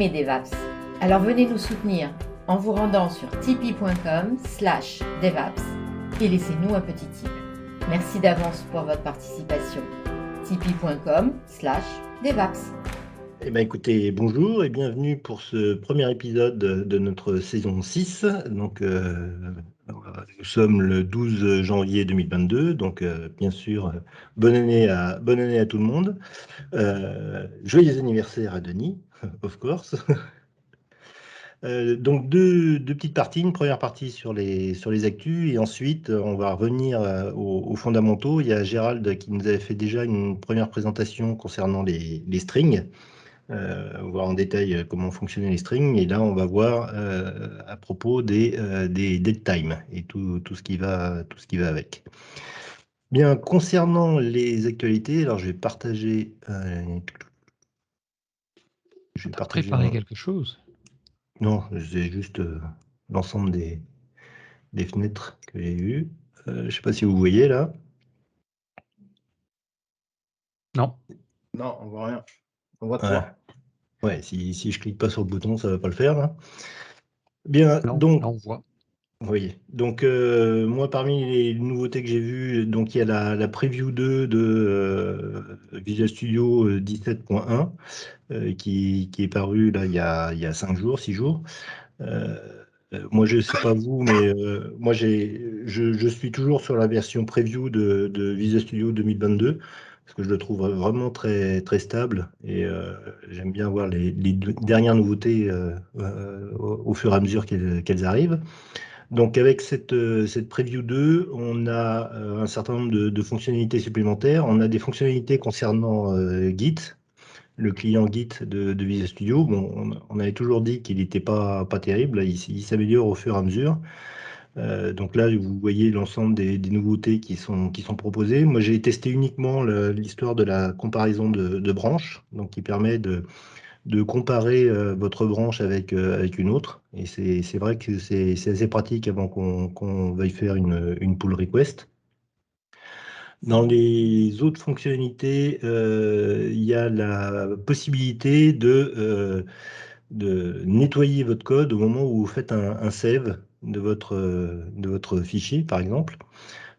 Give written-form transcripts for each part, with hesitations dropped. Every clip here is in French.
aimez DevApps. Alors venez nous soutenir en vous rendant sur tipeee.com/devaps et laissez-nous un petit tip. Merci d'avance pour votre participation. tipeee.com/devaps. Eh bien, écoutez, bonjour et bienvenue pour ce premier épisode de notre saison 6. Donc, nous sommes le 12 janvier 2022. Donc, bien sûr, bonne année à tout le monde. Joyeux anniversaire à Denis, of course. Donc, deux petites parties. Une première partie sur les actus et ensuite, on va revenir aux fondamentaux. Il y a Gérald qui nous avait fait déjà une première présentation concernant les strings. Voir en détail comment fonctionnaient les strings. Et là, on va voir à propos des dead time et tout ce qui va avec. Bien, concernant les actualités, alors je vais partager. Je vais préparer quelque chose. Non, c'est juste l'ensemble des fenêtres que j'ai eues. Je ne sais pas si vous voyez là. Non. Non, on voit rien. On voit toi. Ouais, si je clique pas sur le bouton, ça va pas le faire là. Bien, là, donc. Là, on voit. Oui, donc moi parmi les nouveautés que j'ai vues, donc il y a la preview 2 de Visual Studio 17.1 qui est paru là il y a 5 jours, 6 jours. Moi je sais pas vous, mais moi je suis toujours sur la version preview de Visual Studio 2022 parce que je le trouve vraiment très très stable et j'aime bien voir les dernières nouveautés au fur et à mesure qu'elles arrivent. Donc avec cette preview 2, on a un certain nombre de fonctionnalités supplémentaires. On a des fonctionnalités concernant Git, le client Git de Visual Studio. Bon, on avait toujours dit qu'il n'était pas terrible. Là, il s'améliore au fur et à mesure. Donc là, vous voyez l'ensemble des nouveautés qui sont proposées. Moi, j'ai testé uniquement l'histoire de la comparaison de branches, donc qui permet de comparer votre branche avec une autre. Et c'est vrai que c'est assez pratique avant qu'on veuille faire une pull request. Dans les autres fonctionnalités, il y a la possibilité de nettoyer votre code au moment où vous faites un save de votre fichier, par exemple.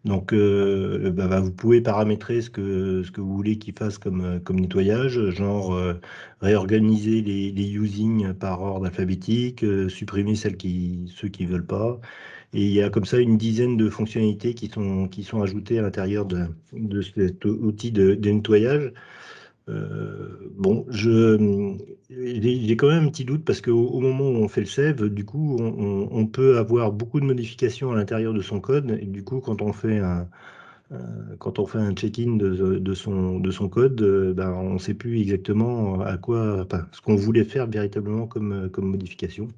Donc, vous pouvez paramétrer ce que vous voulez qu'il fasse comme nettoyage, genre réorganiser les using par ordre alphabétique, supprimer ceux qui veulent pas. Et il y a comme ça une dizaine de fonctionnalités qui sont ajoutées à l'intérieur de cet outil de nettoyage. Bon, j'ai quand même un petit doute parce qu'au moment où on fait le save, du coup, on peut avoir beaucoup de modifications à l'intérieur de son code. Et du coup, quand on fait un check-in de son code, on ne sait plus exactement ce qu'on voulait faire véritablement comme modification.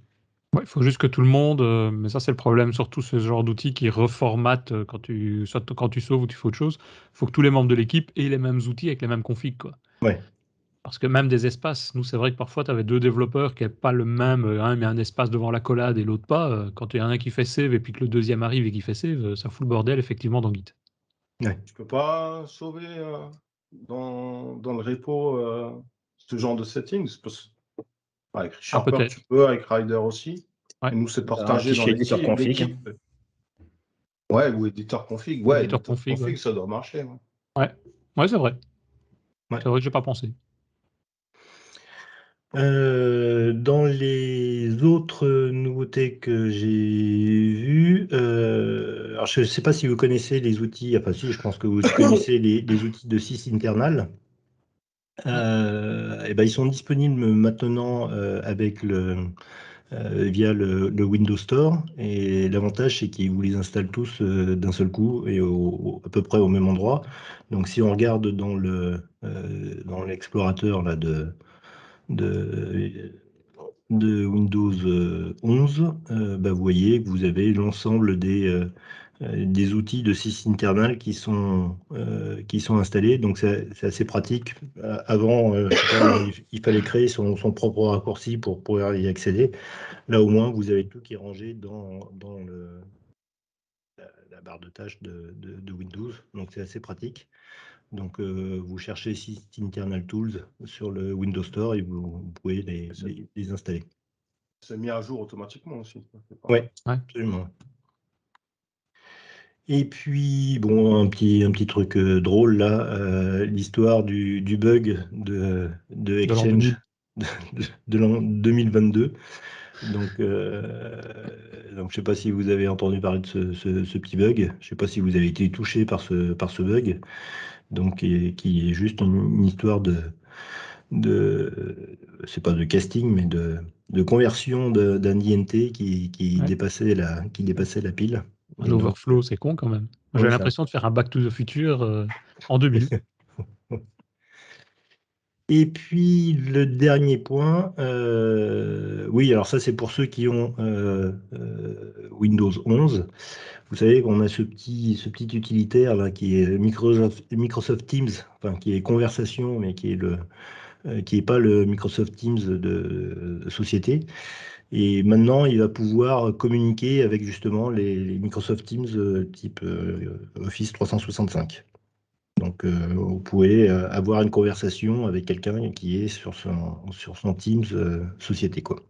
Ouais, il faut juste que tout le monde, mais ça c'est le problème, surtout ce genre d'outils qui reformatent quand tu sauves ou tu fais autre chose. Il faut que tous les membres de l'équipe aient les mêmes outils avec les mêmes configs, quoi. Ouais. Parce que même des espaces, nous c'est vrai que parfois tu avais deux développeurs qui n'avaient pas le même, un met un espace devant l'accolade et l'autre pas. Quand il y en a un qui fait save et puis que le deuxième arrive et qui fait save, ça fout le bordel effectivement dans Git. Ouais. Tu peux pas sauver dans le repo ce genre de settings avec Sharper, peut-être. tu peux, avec Rider aussi. Ouais. Et nous, c'est Un partagé dans fichier éditeur config. l'équipe. Ouais, ou éditeur config. Ouais, Éditeur config, ouais. ça doit marcher. Ouais, c'est vrai. Ouais. C'est vrai que j'ai pas pensé. Dans les autres nouveautés que j'ai vues, alors je ne sais pas si vous connaissez les outils, enfin si, je pense que vous connaissez les outils de sysinternal. Ils sont disponibles maintenant via le Windows Store. Et l'avantage, c'est qu'ils vous les installent tous d'un seul coup et à peu près au même endroit. Donc si on regarde dans l'explorateur là de Windows 11, vous voyez que vous avez l'ensemble des outils de sysinternal qui sont installés. Donc c'est assez pratique. Avant, il fallait créer son propre raccourci pour pouvoir y accéder. Là, au moins, vous avez tout qui est rangé dans la barre de tâches de Windows. Donc c'est assez pratique. Donc, vous cherchez Sys Internal Tools sur le Windows Store et vous pouvez les installer. C'est mis à jour automatiquement aussi. Oui, Ouais. absolument. Et puis, bon, un petit truc drôle là, l'histoire du bug de De l'an Exchange 2000. de l'an 2022. Donc, je ne sais pas si vous avez entendu parler de ce petit bug. Je ne sais pas si vous avez été touché par ce bug. Donc, qui est juste une histoire c'est pas de casting, mais de conversion d'un INT qui Ouais. dépassait la pile. Un Et donc, overflow, c'est con quand même. oui, J'avais ça. l'impression de faire un Back to the Future en 2000. Et puis le dernier point, oui, alors ça c'est pour ceux qui ont Windows 11. Vous savez qu'on a ce petit utilitaire là qui est Microsoft Teams, enfin qui est conversation, mais qui est pas le Microsoft Teams de société. Et maintenant, il va pouvoir communiquer avec justement les Microsoft Teams type Office 365. Donc, vous pouvez avoir une conversation avec quelqu'un qui est sur son Teams société, quoi.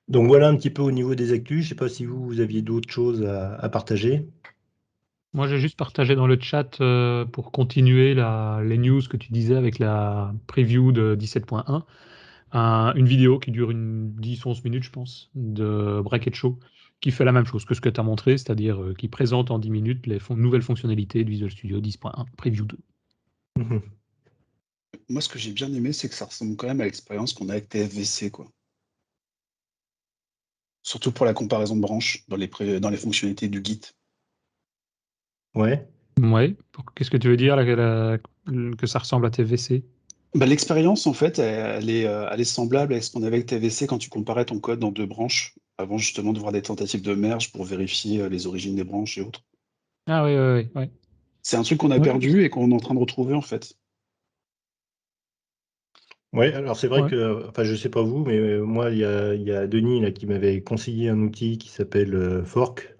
Donc, voilà un petit peu au niveau des actus. Je ne sais pas si vous aviez d'autres choses à partager. Moi, j'ai juste partagé dans le chat pour continuer les news que tu disais avec la preview de 17.1, une vidéo qui dure 10-11 minutes, je pense, de Bracket Show, qui fait la même chose que ce que tu as montré, c'est-à-dire qui présente en 10 minutes les nouvelles fonctionnalités de Visual Studio 10.1, preview 2. Mhm. Moi, ce que j'ai bien aimé, c'est que ça ressemble quand même à l'expérience qu'on a avec TFVC, quoi. Surtout pour la comparaison de branches dans les fonctionnalités du Git. Ouais. Ouais, qu'est-ce que tu veux dire que ça ressemble à TVC? Bah, l'expérience, en fait, elle est semblable à ce qu'on avait avec TVC quand tu comparais ton code dans deux branches, avant justement de voir des tentatives de merge pour vérifier les origines des branches et autres. Ah oui, oui, oui. C'est un truc qu'on a Ouais. perdu et qu'on est en train de retrouver, en fait. Ouais, alors c'est vrai Ouais. que, enfin, je sais pas vous, mais moi, il y a Denis là, qui m'avait conseillé un outil qui s'appelle Fork,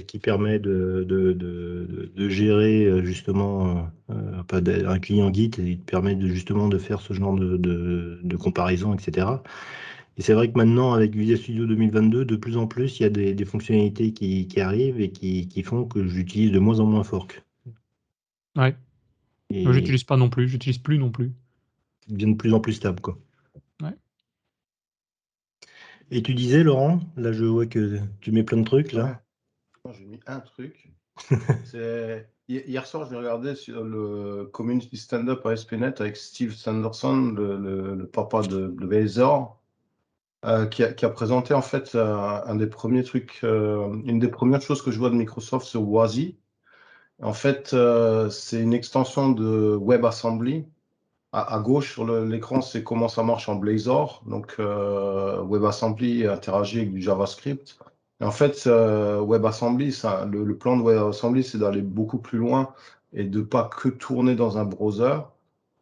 qui permet de gérer justement un client Git et il te permet justement de faire ce genre de comparaison, etc. Et c'est vrai que maintenant, avec Visual Studio 2022, de plus en plus, il y a des fonctionnalités qui arrivent et qui font que j'utilise de moins en moins Fork. Ouais. Moi, Et j'utilise pas non plus, j'utilise plus non plus. il devient de plus en plus stable, quoi. Ouais. Et tu disais, Laurent, là je vois que tu mets plein de trucs là. Ouais. Moi, j'ai mis un truc. Hier soir, j'ai regardé sur le Community Stand-Up à ASP.NET avec Steve Sanderson, le papa de Blazor, qui a présenté en fait un des premiers trucs, une des premières choses que je vois de Microsoft, c'est WASI. En fait, c'est une extension de WebAssembly. À gauche sur l'écran, c'est comment ça marche en Blazor. Donc, WebAssembly interagit avec du JavaScript. Et en fait, WebAssembly, le plan de WebAssembly, c'est d'aller beaucoup plus loin et de pas que tourner dans un browser.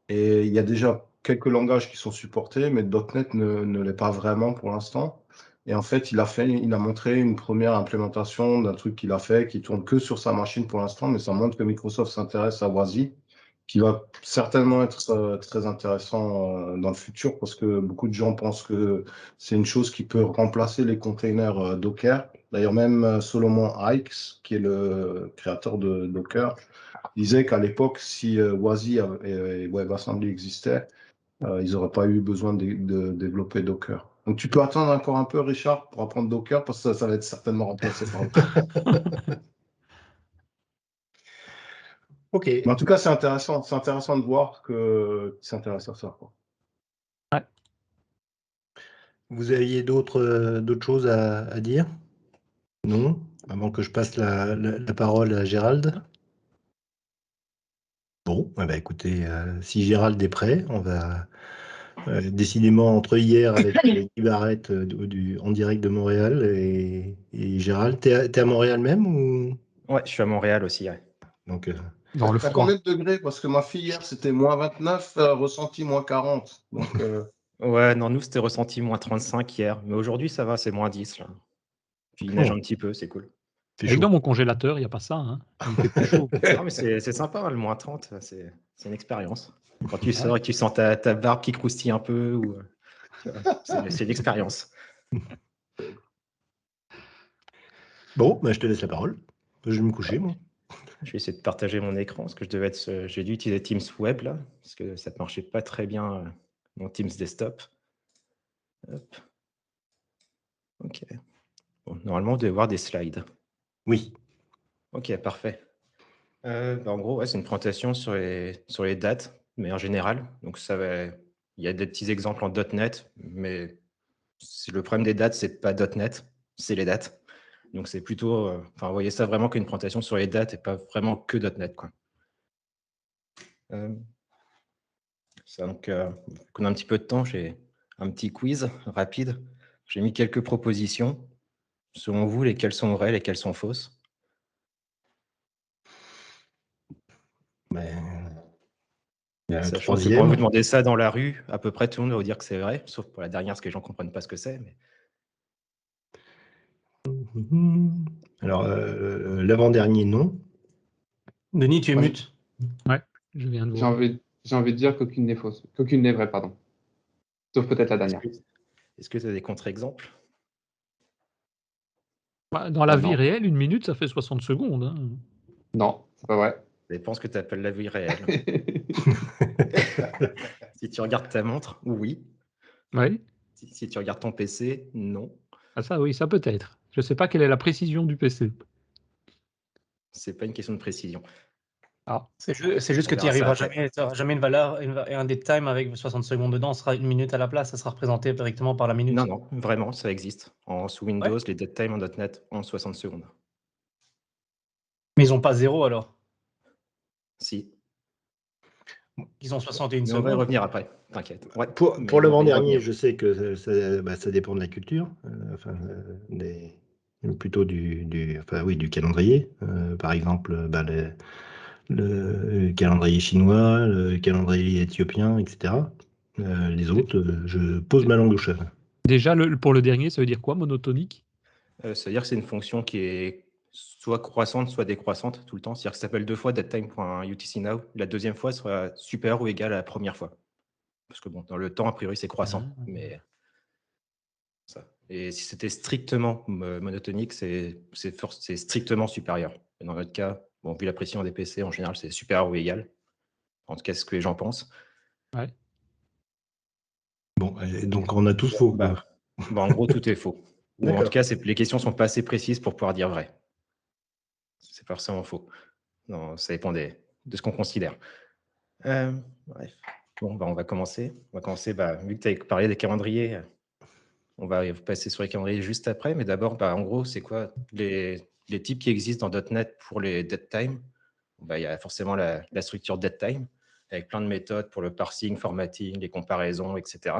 Et il y a déjà quelques langages qui sont supportés, mais .NET ne l'est pas vraiment pour l'instant. Et en fait, il a montré une première implémentation d'un truc qu'il a fait qui tourne que sur sa machine pour l'instant, mais ça montre que Microsoft s'intéresse à WASI, qui va certainement être très intéressant dans le futur parce que beaucoup de gens pensent que c'est une chose qui peut remplacer les containers Docker. D'ailleurs, même Solomon Hykes, qui est le créateur de Docker, disait qu'à l'époque, si WASI et WebAssembly existaient, ils n'auraient pas eu besoin de développer Docker. Donc tu peux attendre encore un peu, Richard, pour apprendre Docker, parce que ça va être certainement remplacé par autre chose. Ok. Mais en tout cas, c'est intéressant de voir qu'ils s'intéressent à ça, quoi. Vous aviez d'autres choses à dire? Non? Avant que je passe la parole à Gérald. Bon, eh ben, écoutez, si Gérald est prêt, on va décidément entre hier avec Guy Barrett en direct de Montréal et Gérald, t'es à Montréal même ou? Ouais, je suis à Montréal aussi. Ouais. Donc, Dans le T'as froid. combien de degrés? Parce que ma fille hier, c'était moins 29, ressenti moins 40. Donc, Ouais, non, nous, c'était ressenti moins 35 hier. Mais aujourd'hui, ça va, c'est moins 10. Là. Puis il neige un petit peu, c'est cool. fait Avec chaud. dans mon congélateur, il n'y a pas ça. Hein. Il fait plus chaud. Non, mais c'est sympa, hein, le moins 30, c'est une expérience. Quand tu sors et que tu sens ta barbe qui croustille un peu, ou, tu vois, c'est l'expérience. Bon, bah, je te laisse la parole. Je vais me coucher, moi. Je vais essayer de partager mon écran, parce que j'ai dû utiliser Teams Web, là, parce que ça ne marchait pas très bien, mon Teams Desktop. Hop. OK. Bon, normalement, on devait voir des slides. Oui. OK, parfait. En gros, ouais, c'est une présentation sur les dates, mais en général. Donc, il y a des petits exemples en .NET, mais le problème des dates, c'est pas .NET, c'est les dates. Donc, c'est plutôt, vous voyez ça vraiment qu'une présentation sur les dates et pas vraiment que .NET, quoi. Donc, qu'on a un petit peu de temps, j'ai un petit quiz rapide. J'ai mis quelques propositions. Selon vous, lesquelles sont vraies, lesquelles sont fausses? Mais... Il y a un Sachant que quand vous troisième. demandez ça dans la rue, à peu près tout le monde va vous dire que c'est vrai, sauf pour la dernière, parce que les gens ne comprennent pas ce que c'est. Mais... Alors, l'avant-dernier, non. Denis, tu es Moi, mute. Ouais, je viens de J'ai voir. envie de dire qu'aucune n'est fausse, qu'aucune n'est vraie, pardon. Sauf peut-être la dernière. Est-ce que tu as des contre-exemples? Bah, dans la Ah, vie non. réelle, 1 minute, ça fait 60 secondes. Hein. Non, c'est pas vrai. Ça dépend ce que tu appelles la vie réelle. Si tu regardes ta montre, oui. Oui. Si tu regardes ton PC, non. Ah, ça, oui, ça peut être. Je ne sais pas quelle est la précision du PC. C'est pas une question de précision. Ah, C'est juste que On tu n'y verra ça arriveras après. jamais. Tu n'auras jamais une valeur, un dead time avec 60 secondes dedans. Ce sera 1 minute à la place. Ça sera représenté directement par la minute. Non, non, vraiment, ça existe. Sous Windows, les dead time en .NET ont 60 secondes. Mais ils n'ont pas 0 alors. Si. Ils ont 61 Mais on va y secondes. revenir après, t'inquiète. Ouais, Pour mais on va y l'avant-dernier, revenir. je sais que ça dépend de la culture, plutôt du calendrier. Par exemple, le calendrier chinois, le calendrier éthiopien, etc. Les autres, je pose ma langue au chat. déjà, pour le dernier, ça veut dire quoi, monotonique? Ça veut dire que c'est une fonction qui est soit croissante, soit décroissante tout le temps. C'est-à-dire que ça s'appelle 2 fois datetime.utcnow. La deuxième fois sera supérieure ou égale à la première fois. Parce que bon, dans le temps, a priori, c'est croissant. Mais ça. Et si c'était strictement monotonique, c'est strictement supérieur. Et dans notre cas, bon, vu la pression des PC, en général, c'est supérieur ou égal. En tout cas, c'est ce que les gens pensent. Ouais. Bon, donc on a tous faux. Bah, en gros, tout est faux. Ou en D'accord. tout cas, les questions ne sont pas assez précises pour pouvoir dire vrai. C'est forcément faux. Non, ça dépend de ce qu'on considère. Bref. Bon, on va commencer. Vu que tu as parlé des calendriers, on va passer sur les calendriers juste après. Mais d'abord, en gros, c'est quoi les types qui existent dans .NET pour les dead time? Il y a forcément la structure dead time, avec plein de méthodes pour le parsing, formatting, les comparaisons, etc.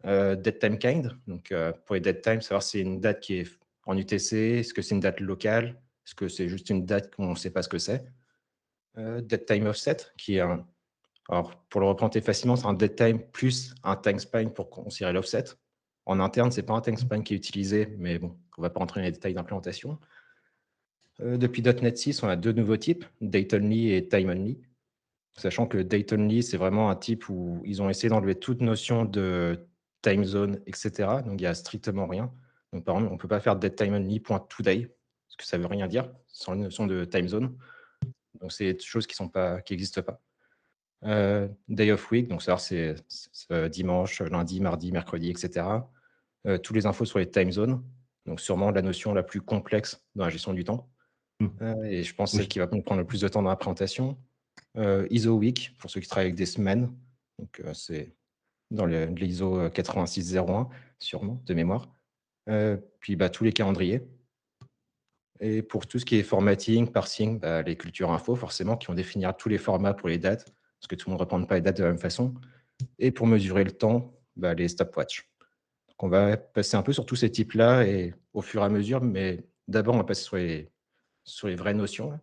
Dead time kind, donc pour les dead time, savoir si c'est une date qui est en UTC, est-ce que c'est une date locale, est-ce que c'est juste une date qu'on ne sait pas ce que c'est. Dead time offset, qui est alors pour le représenter facilement, c'est un dead time plus un time span pour considérer l'offset. En interne, ce n'est pas un time span qui est utilisé, mais bon, on ne va pas rentrer dans les détails d'implémentation. Depuis .NET 6, on a 2 nouveaux types, date only et time only. Sachant que date only, c'est vraiment un type où ils ont essayé d'enlever toute notion de time zone, etc. Donc, il n'y a strictement rien. Donc, par exemple, on ne peut pas faire datetime_only.today, parce que ça ne veut rien dire, sans la notion de time zone. Donc, c'est des choses qui n'existent pas. Day of week, donc savoir c'est dimanche, lundi, mardi, mercredi, etc. Tous les infos sur les time zones, donc sûrement la notion la plus complexe dans la gestion du temps. Et je pense celle qui va nous prendre le plus de temps dans la présentation. ISO week, pour ceux qui travaillent avec des semaines. Donc, c'est dans l'ISO 8601, sûrement, de mémoire. Puis, tous les calendriers. Et pour tout ce qui est formatting, parsing, les cultures info, forcément, qui vont définir tous les formats pour les dates, parce que tout le monde ne reprend pas les dates de la même façon. Et pour mesurer le temps, les stopwatch. Donc, on va passer un peu sur tous ces types-là et au fur et à mesure, mais d'abord, on va passer sur les vraies notions.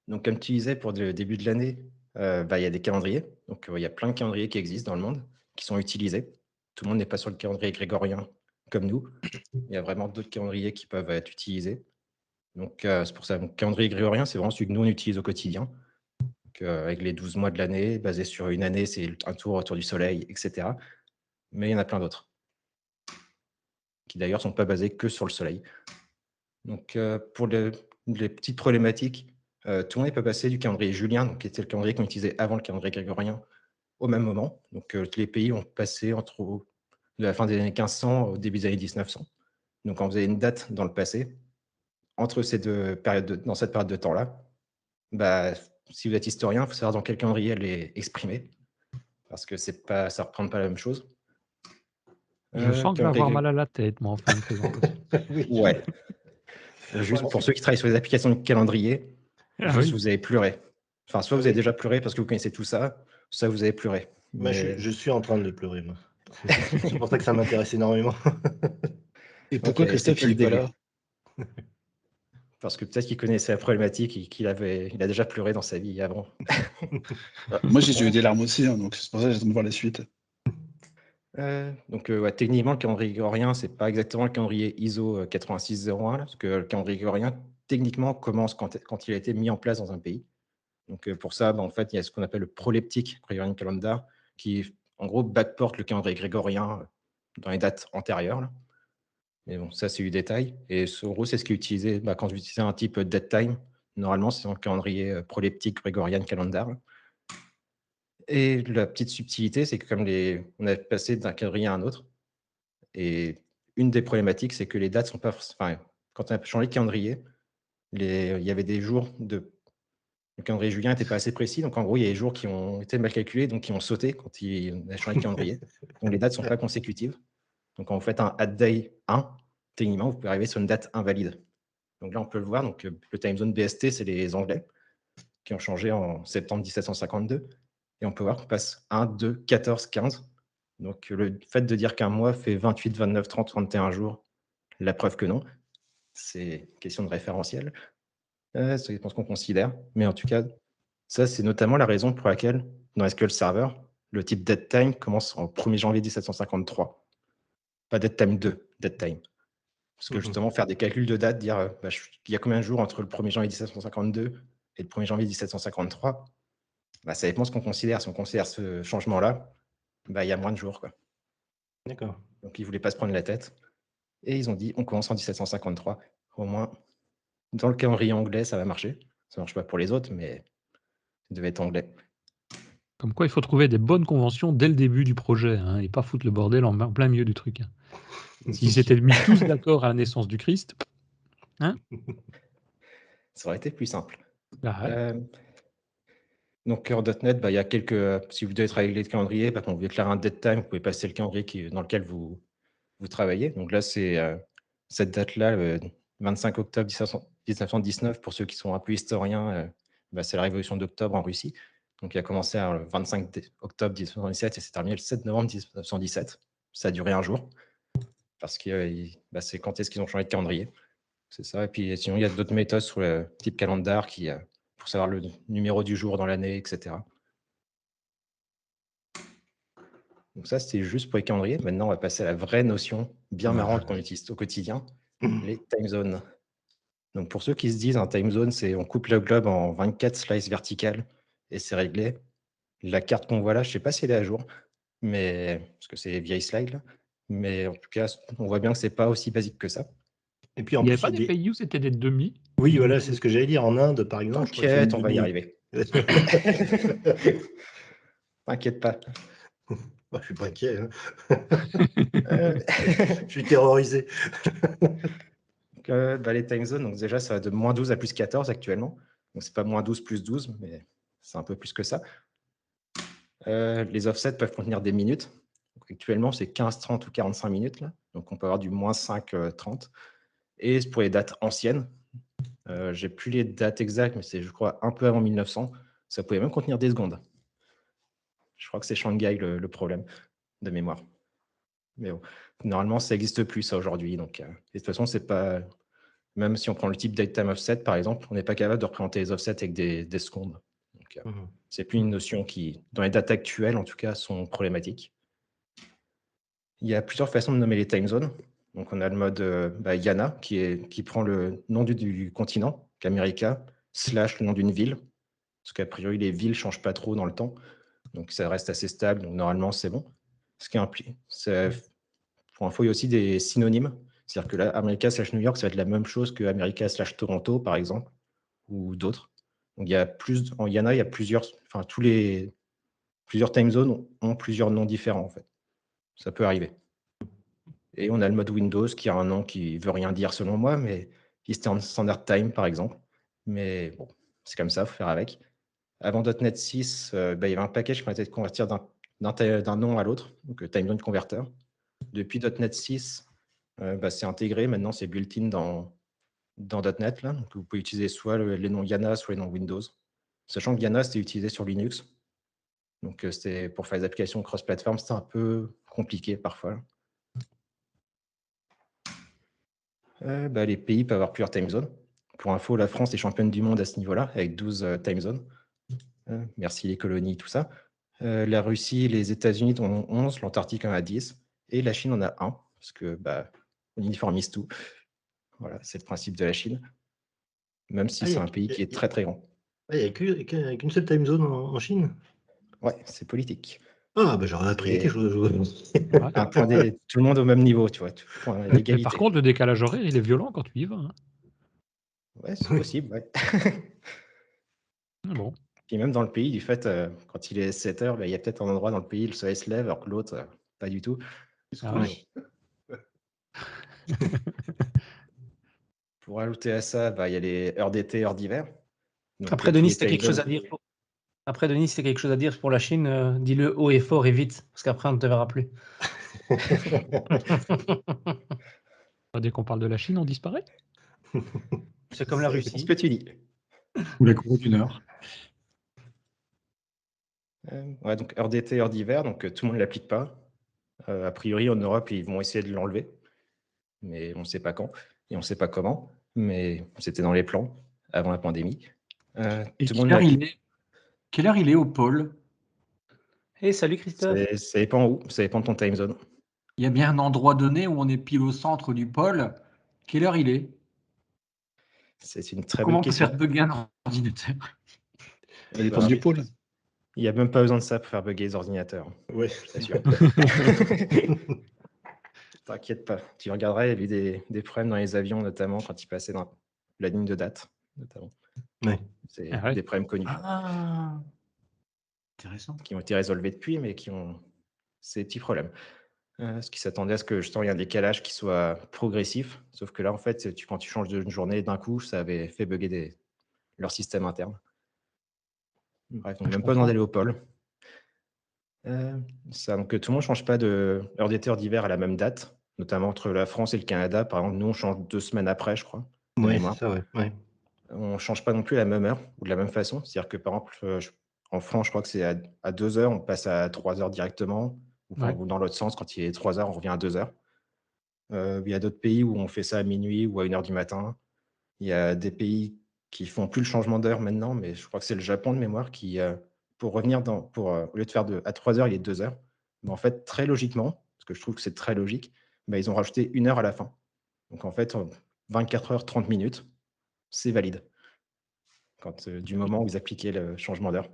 Donc, comme tu disais, pour le début de l'année, il y a des calendriers. Donc, il y a plein de calendriers qui existent dans le monde, qui sont utilisés. Tout le monde n'est pas sur le calendrier grégorien, comme nous. Il y a vraiment d'autres calendriers qui peuvent être utilisés. Donc, c'est pour ça. Donc, calendrier grégorien, c'est vraiment celui que nous, on utilise au quotidien. Donc, avec les 12 mois de l'année, basé sur une année, c'est un tour autour du soleil, etc. Mais il y en a plein d'autres, qui d'ailleurs ne sont pas basés que sur le soleil. Donc, pour les petites problématiques, tout le monde n'est pas passé du calendrier julien, donc, qui était le calendrier qu'on utilisait avant le calendrier grégorien, au même moment. Donc, les pays ont passé de la fin des années 1500 au début des années 1900. Donc, on faisait une date dans le passé, entre ces deux périodes, dans cette période de temps-là, bah, si vous êtes historien, il faut savoir dans quel calendrier elle est exprimée, parce que ça ne reprend pas la même chose. Je sens que je vais avoir calendrier mal à la tête, moi, en fin de présentation. Oui. Ouais. Juste pour ceux qui travaillent sur les applications de calendrier, Ah juste oui. vous avez pleuré. Enfin, soit vous avez déjà pleuré parce que vous connaissez tout ça, soit vous avez pleuré. Moi, Mais je suis en train de pleurer, moi. C'est pour ça que ça m'intéresse énormément. Et pourquoi ok, Christophe, c'est il que n'est le pas début. là? Parce que peut-être qu'il connaissait la problématique et qu'il a déjà pleuré dans sa vie avant. Moi, j'ai eu des larmes aussi, hein, donc c'est pour ça que j'attends de voir la suite. Donc, ouais, techniquement, le calendrier grégorien, c'est pas exactement le calendrier ISO 8601, là, parce que le calendrier grégorien, techniquement, commence quand il a été mis en place dans un pays. Donc, pour ça, en fait, il y a ce qu'on appelle le proleptic Gregorian Calendar, qui, en gros, backporte le calendrier grégorien dans les dates antérieures, là. Mais bon, ça, c'est du détail. Et en gros, c'est ce qui est utilisé quand vous utilisez un type date time. Normalement, c'est dans le calendrier proleptic Gregorian Calendar. Et la petite subtilité, c'est que comme on a passé d'un calendrier à un autre, et une des problématiques, c'est que les dates sont pas. Enfin, quand on a changé de calendrier, il y avait des jours le calendrier julien n'était pas assez précis. Donc, en gros, il y a des jours qui ont été mal calculés, donc qui ont sauté quand on a changé de calendrier. Donc, les dates ne sont pas consécutives. Donc, quand vous faites un add day 1, techniquement, vous pouvez arriver sur une date invalide. Donc là, on peut le voir. Donc, le time zone BST, c'est les Anglais qui ont changé en septembre 1752. Et on peut voir qu'on passe 1, 2, 14, 15. Donc, le fait de dire qu'un mois fait 28, 29, 30, 31 jours, la preuve que non. C'est question de référentiel. Ça dépend ce qu'on considère. Mais en tout cas, ça, c'est notamment la raison pour laquelle, dans SQL Server, le type datetime commence en 1er janvier 1753. Pas datetime 2, datetime. Parce que justement, faire des calculs de date, dire il y a combien de jours entre le 1er janvier 1752 et le 1er janvier 1753, ça dépend de ce qu'on considère. Si on considère ce changement-là, il y a moins de jours, quoi. D'accord. Donc, ils ne voulaient pas se prendre la tête. Et ils ont dit, on commence en 1753. Au moins, dans le calendrier anglais, ça va marcher. Ça ne marche pas pour les autres, mais ça devait être anglais. Comme quoi, il faut trouver des bonnes conventions dès le début du projet, hein, et pas foutre le bordel en plein milieu du truc. Hein. S'ils s'étaient mis tous d'accord à la naissance du Christ, hein, ça aurait été plus simple. bah ouais. Donc, en .NET, il y a quelques. Si vous devez travailler avec les calendriers, quand vous déclarez un dead time, vous pouvez passer le calendrier dans lequel vous travaillez. Donc là, c'est cette date-là, le 25 octobre 1919, pour ceux qui sont un peu historiens, c'est la révolution d'octobre en Russie. Donc, il a commencé le 25 octobre 1917 et s'est terminé le 7 novembre 1917. Ça a duré un jour, parce que c'est quand est-ce qu'ils ont changé de calendrier. C'est ça. Et puis, sinon, il y a d'autres méthodes sur le type calendar pour savoir le numéro du jour dans l'année, etc. Donc ça, c'était juste pour les calendriers. Maintenant, on va passer à la vraie notion bien marrante qu'on utilise au quotidien, les time zones. Donc pour ceux qui se disent, un time zone, c'est on coupe le globe en 24 slices verticales et c'est réglé. La carte qu'on voit là, je ne sais pas si elle est à jour, mais parce que c'est les vieilles slides là. Mais en tout cas, on voit bien que c'est pas aussi basique que ça. Et puis en Il n'y plus, avait pas des pays où c'était des demi? Oui, voilà, c'est ce que j'allais dire. En Inde, par exemple, je crois que c'est une T'inquiète, on va y demi. arriver. T'inquiète pas. Je suis pas inquiet. Hein. Je suis terrorisé. Les time zones, donc déjà, ça va de moins 12 à plus 14 actuellement. Donc, c'est pas moins 12 plus 12, mais c'est un peu plus que ça. Les offsets peuvent contenir des minutes. Donc, actuellement, c'est 15, 30 ou 45 minutes. Là. Donc, on peut avoir du moins 5, 30. Et pour les dates anciennes, j'ai plus les dates exactes, mais c'est, je crois, un peu avant 1900. Ça pouvait même contenir des secondes. Je crois que c'est Shanghai le problème de mémoire. Mais bon, normalement, ça n'existe plus, ça, aujourd'hui. Donc, de toute façon, c'est pas... Même si on prend le type datetime offset, par exemple, on n'est pas capable de représenter les offsets avec des secondes. Donc, c'est plus une notion qui, dans les dates actuelles, en tout cas, sont problématiques. Il y a plusieurs façons de nommer les time zones. Donc, on a le mode Yana qui prend le nom du continent, qu'America, / le nom d'une ville. Parce qu'a priori, les villes ne changent pas trop dans le temps. Donc, ça reste assez stable. Donc, normalement, c'est bon. Ce qui implique, pour info, il y a aussi des synonymes. C'est-à-dire que là, America / New York, ça va être la même chose que America / Toronto, par exemple, ou d'autres. Donc, en Yana, il y a plusieurs time zones ont plusieurs noms différents, en fait. Ça peut arriver. Et on a le mode Windows qui a un nom qui ne veut rien dire selon moi, mais Eastern Standard Time, par exemple. Mais bon, c'est comme ça, il faut faire avec. Avant .NET 6, il y avait un package qui permettait de convertir d'un nom à l'autre, donc Time Zone Converter. Depuis .NET 6, c'est intégré. Maintenant, c'est built-in dans .NET. Là. Donc, vous pouvez utiliser soit les noms Yana, soit les noms Windows. Sachant que Yana, c'était utilisé sur Linux. Donc, c'était pour faire des applications cross-platform, c'était un peu compliqué parfois. Les pays peuvent avoir plusieurs time zones. Pour info, la France est championne du monde à ce niveau-là, avec 12 time zones. Merci les colonies, tout ça. La Russie, les États-Unis en ont 11, l'Antarctique en a 10, et la Chine en a 1, parce que on uniformise tout. Voilà, c'est le principe de la Chine, même si c'est un pays qui est très très grand. Il n'y a qu'une seule time zone en Chine? Ouais, c'est politique. Ah, j'aurais appris quelque chose. Tout le monde au même niveau, tu vois. Mais par contre, le décalage horaire, il est violent quand tu y vas. Hein. Ouais, c'est possible, ouais. Bon. Puis même dans le pays, du fait, quand il est 7 heures, il y a peut-être un endroit dans le pays, le soleil se lève, alors que l'autre, pas du tout. Pour ajouter à ça, il y a les heures d'été, heures d'hiver. Après, Denis, si tu as quelque chose à dire. Après, Denis, si tu as quelque chose à dire pour la Chine, dis-le haut et fort et vite, parce qu'après, on ne te verra plus. Dès qu'on parle de la Chine, on disparaît. C'est comme la Russie. C'est ce que tu dis. Ou la Corée du Nord. Donc heure d'été, heure d'hiver, donc tout le monde ne l'applique pas. A priori, en Europe, ils vont essayer de l'enlever, mais on ne sait pas quand et on ne sait pas comment, mais c'était dans les plans avant la pandémie. Et quelle heure il est au pôle? Salut Christophe. Ça dépend où, ça dépend de ton time zone. Il y a bien un endroit donné où on est pile au centre du pôle. Quelle heure il est? C'est une très bonne question. Comment faire bugger un ordinateur? Ça dépend du pôle. Il n'y a même pas besoin de ça pour faire bugger les ordinateurs. Oui, je t'assure. T'inquiète pas. Tu regarderas, il y a eu des problèmes dans les avions, notamment quand ils passaient dans la ligne de date. Notamment. Ouais. C'est des problèmes connus. Ah, intéressant. Qui ont été résolvés depuis, mais qui ont ces petits problèmes. Ce qui s'attendait à ce que justement il y ait un décalage qui soit progressif. Sauf que là, en fait, quand tu changes d'une journée d'un coup, ça avait fait bugger leur système interne. Bref, donc même pas besoin d'aller au pôle. Donc tout le monde ne change pas de heure d'été, heure d'hiver à la même date, notamment entre la France et le Canada. Par exemple, nous, on change 2 semaines après, je crois. Oui, c'est ça, ouais. On ne change pas non plus à la même heure ou de la même façon. C'est-à-dire que, par exemple, en France, je crois que c'est à 2 heures, on passe à 3 heures directement. Ou dans l'autre sens, quand il est 3 heures, on revient à 2 heures. Il y a d'autres pays où on fait ça à minuit ou à 1 heure du matin. Il y a des pays qui font plus le changement d'heure maintenant, mais je crois que c'est le Japon de mémoire qui, pour revenir au lieu de faire à 3 heures, il est 2 heures. Mais en fait, très logiquement, parce que je trouve que c'est très logique, ils ont rajouté 1 heure à la fin. Donc en fait, 24 heures, 30 minutes, c'est valide. Du moment où ils appliquaient le changement d'heure.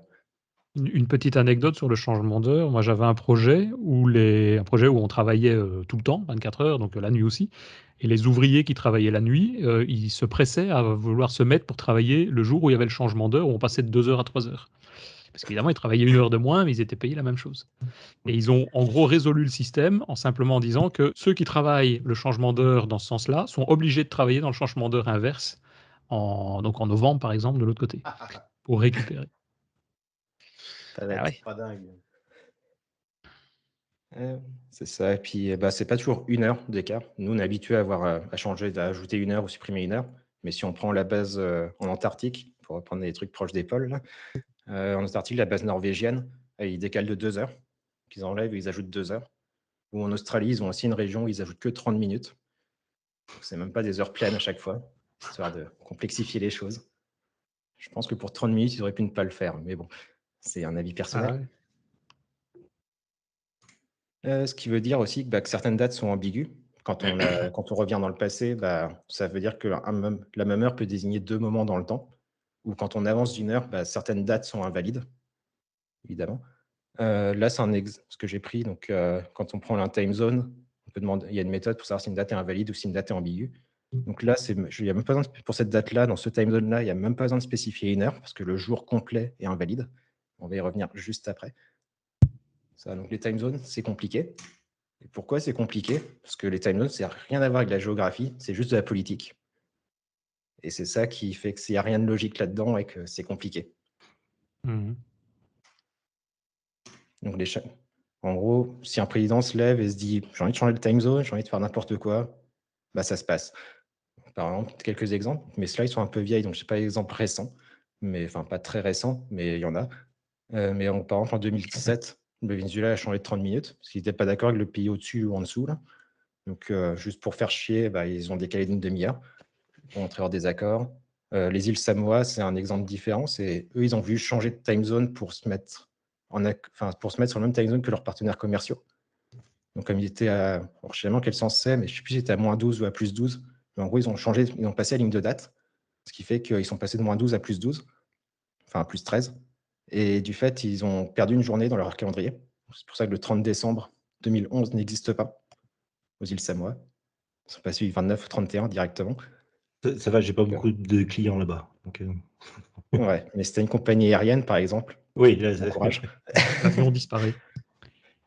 Une petite anecdote sur le changement d'heure. Moi, j'avais un projet où on travaillait tout le temps, 24 heures, donc la nuit aussi. Et les ouvriers qui travaillaient la nuit, ils se pressaient à vouloir se mettre pour travailler le jour où il y avait le changement d'heure, où on passait de 2 heures à 3 heures. Parce qu'évidemment, ils travaillaient 1 heure de moins, mais ils étaient payés la même chose. Et ils ont en gros résolu le système en simplement disant que ceux qui travaillent le changement d'heure dans ce sens-là sont obligés de travailler dans le changement d'heure inverse, donc en novembre par exemple, de l'autre côté, pour récupérer. Pas dingue. C'est ça. Et puis, c'est pas toujours 1 heure d'écart. Nous, on est habitué à changer, à ajouter 1 heure ou supprimer 1 heure. Mais si on prend la base en Antarctique, pour reprendre des trucs proches des pôles, en Antarctique, la base norvégienne, ils décalent de 2 heures. Qu'ils enlèvent et ils ajoutent 2 heures. Ou en Australie, ils ont aussi une région où ils ajoutent que 30 minutes. C'est même pas des heures pleines à chaque fois, histoire de complexifier les choses. Je pense que pour 30 minutes, ils auraient pu ne pas le faire. Mais bon, c'est un avis personnel. Ce qui veut dire aussi que certaines dates sont ambiguës. quand on revient dans le passé, bah, ça veut dire que la même heure peut désigner 2 moments dans le temps, ou quand on avance d'une heure, bah, certaines dates sont invalides, évidemment. Là, c'est ce que j'ai pris. Donc, quand on prend un time zone, on peut demander, il y a une méthode pour savoir si une date est invalide ou si une date est ambiguë. Donc là, il y a même pas besoin pour cette date-là, dans ce time zone-là, il n'y a même pas besoin de spécifier une heure parce que le jour complet est invalide. On va y revenir juste après. Ça, donc les time zones, c'est compliqué. Et pourquoi c'est compliqué? Parce que les time zones, ça n'a rien à voir avec la géographie, c'est juste de la politique. Et c'est ça qui fait qu'il n'y a rien de logique là-dedans et que c'est compliqué. Mhm. Donc en gros, si un président se lève et se dit « j'ai envie de changer de time zone, j'ai envie de faire n'importe quoi », bah ça se passe. Par exemple, quelques exemples. Mes slides sont un peu vieilles, donc je n'ai pas d'exemple récent, enfin pas très récent, mais il y en a. Mais par exemple, en 2017, le Venezuela a changé de 30 minutes, parce qu'ils n'étaient pas d'accord avec le pays au-dessus ou en dessous. Là. Donc, juste pour faire chier, bah, ils ont décalé d'une demi-heure pour entrer en désaccord. Les îles Samoa, c'est un exemple différent. Eux, ils ont voulu changer de time zone pour se mettre sur le même time zone que leurs partenaires commerciaux. Donc, comme ils étaient à, je ne sais pas dans quel sens c'est, mais je ne sais plus si c'était à -12 ou à +12. Mais en gros, ils ont passé la ligne de date, ce qui fait qu'ils sont passés de -12 à +12, enfin à +13. Et du fait, ils ont perdu une journée dans leur calendrier. C'est pour ça que le 30 décembre 2011 n'existe pas aux îles Samoa. Ils sont passés du 29 au 31 directement. Ça va, j'ai pas beaucoup de clients là-bas. Donc, Ouais, mais c'était une compagnie aérienne, par exemple. oui, là, Bon courage. L'avion disparaît.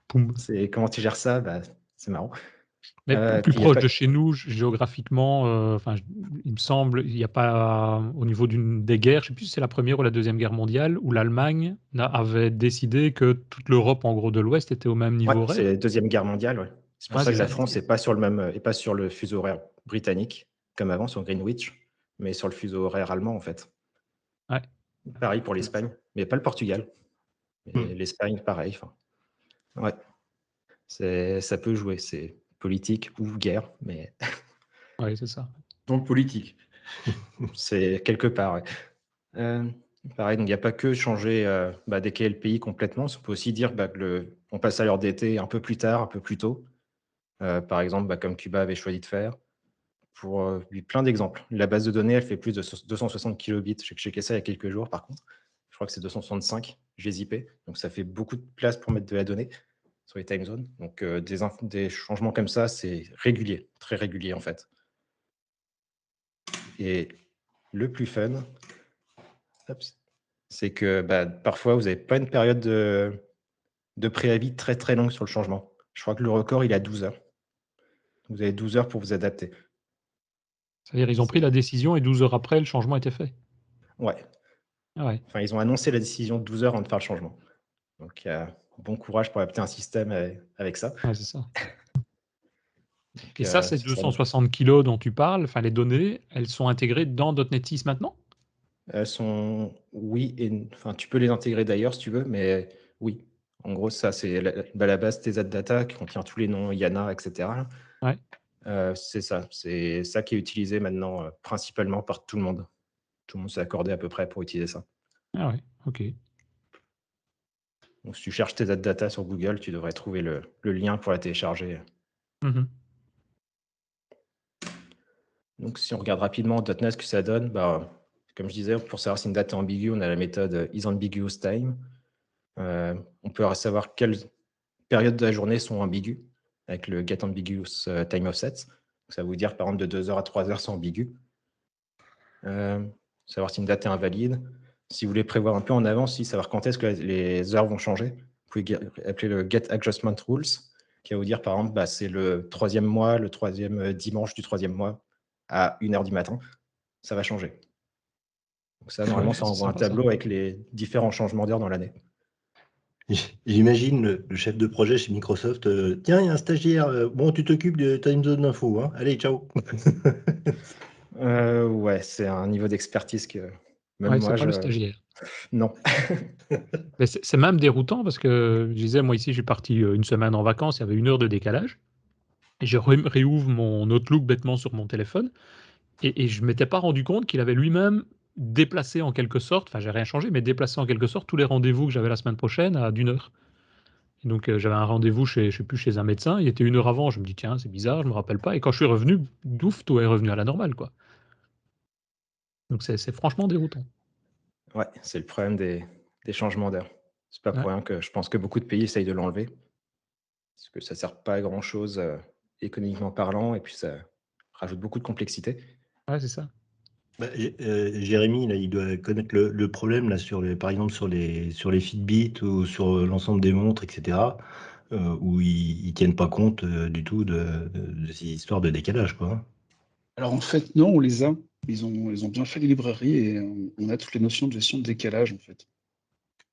Poum. Comment tu gères ça? Bah, c'est marrant. Mais plus proche de chez nous, géographiquement, il me semble, il n'y a pas, au niveau des guerres, je ne sais plus si c'est la Première ou la Deuxième Guerre mondiale, où l'Allemagne avait décidé que toute l'Europe, en gros, de l'Ouest était au même niveau Ouais, horaire. c'est la Deuxième Guerre mondiale, ouais. C'est pour ça que la France n'est pas sur le fuseau horaire britannique, comme avant, sur Greenwich, mais sur le fuseau horaire allemand, en fait. Ouais. Pareil pour l'Espagne, mais pas le Portugal. L'Espagne, pareil. Ouais. Ça peut jouer, c'est politique ou guerre, mais... Oui, c'est ça. Donc politique. C'est quelque part, ouais. Pareil, donc il n'y a pas que changer, décaler le pays complètement. On peut aussi dire on passe à l'heure d'été un peu plus tard, un peu plus tôt. Par exemple, comme Cuba avait choisi de faire. Pour plein d'exemples. La base de données, elle fait plus de 260 kilobits. J'ai checké ça il y a quelques jours, par contre. Je crois que c'est 265 GZIP. Donc, ça fait beaucoup de place pour mettre de la donnée sur les time zones. Donc, des changements comme ça, c'est régulier, très régulier, en fait. Et le plus fun, c'est que parfois, vous n'avez pas une période de préavis très, très longue sur le changement. Je crois que le record, il est à 12 heures. Vous avez 12 heures pour vous adapter. C'est-à-dire ils ont pris la décision et 12 heures après, le changement était fait. Ouais. Ah ouais. Enfin, ils ont annoncé la décision 12 heures avant de faire le changement. Donc, bon courage pour adapter un système avec ça. Ouais, c'est ça. Donc, et ça, ces 260 kilos dont tu parles, les données, elles sont intégrées dans .NET 6 maintenant? Elles sont, oui, tu peux les intégrer d'ailleurs si tu veux, mais oui. En gros, ça, c'est la base TZ-Data qui contient tous les noms YANA, etc. Ouais. C'est ça qui est utilisé maintenant principalement par tout le monde. Tout le monde s'est accordé à peu près pour utiliser ça. Ah ouais, ok. Donc, si tu cherches TZ-Data sur Google, tu devrais trouver le lien pour la télécharger. Mm-hmm. Donc, si on regarde rapidement .NET ce que ça donne, comme je disais, pour savoir si une date est ambiguë, on a la méthode isAmbiguousTime. On peut savoir quelles périodes de la journée sont ambiguës avec le getAmbiguousTimeOffset. Ça va vous dire, par exemple, de 2 heures à 3 heures, c'est ambigu. Savoir si une date est invalide. Si vous voulez prévoir un peu en avance, savoir quand est-ce que les heures vont changer, vous pouvez appeler le getAdjustmentRules, qui va vous dire, par exemple, c'est le 3e mois, le 3e dimanche du 3e mois, à 1h du matin, ça va changer. Donc ça, normalement, ça envoie un tableau avec les différents changements d'heure dans l'année. J'imagine le chef de projet chez Microsoft, tiens, il y a un stagiaire, bon, tu t'occupes de time zone d'info, hein. Allez, ciao. Ouais, c'est un niveau d'expertise que même moi, c'est pas le stagiaire. Non. Mais c'est même déroutant parce que je disais, moi ici, je suis parti une semaine en vacances, il y avait 1 heure de décalage. Et je réouvre mon Outlook bêtement sur mon téléphone et je ne m'étais pas rendu compte qu'il avait lui-même déplacé en quelque sorte, j'ai rien changé, mais déplacé en quelque sorte tous les rendez-vous que j'avais la semaine prochaine à d'1 heure. Et donc, j'avais un rendez-vous chez, je sais plus, chez un médecin. Il était 1 heure avant. Je me dis, tiens, c'est bizarre, je me rappelle pas. Et quand je suis revenu, douf, tout est revenu à la normale, quoi. Donc, c'est franchement déroutant. Ouais, c'est le problème des changements d'heure. C'est pas pour Ouais. rien que je pense que beaucoup de pays essayent de l'enlever. Parce que ça sert pas à grand-chose économiquement parlant, et puis ça rajoute beaucoup de complexité. Ouais, c'est ça. Bah, Jérémy, là, il doit connaître le problème, là, par exemple, sur les Fitbit ou sur l'ensemble des montres, etc., où ils tiennent pas compte du tout de ces histoires de décalage, quoi. Alors en fait, non, on les a. Ils ont bien fait les librairies et on a toutes les notions de gestion de décalage, en fait.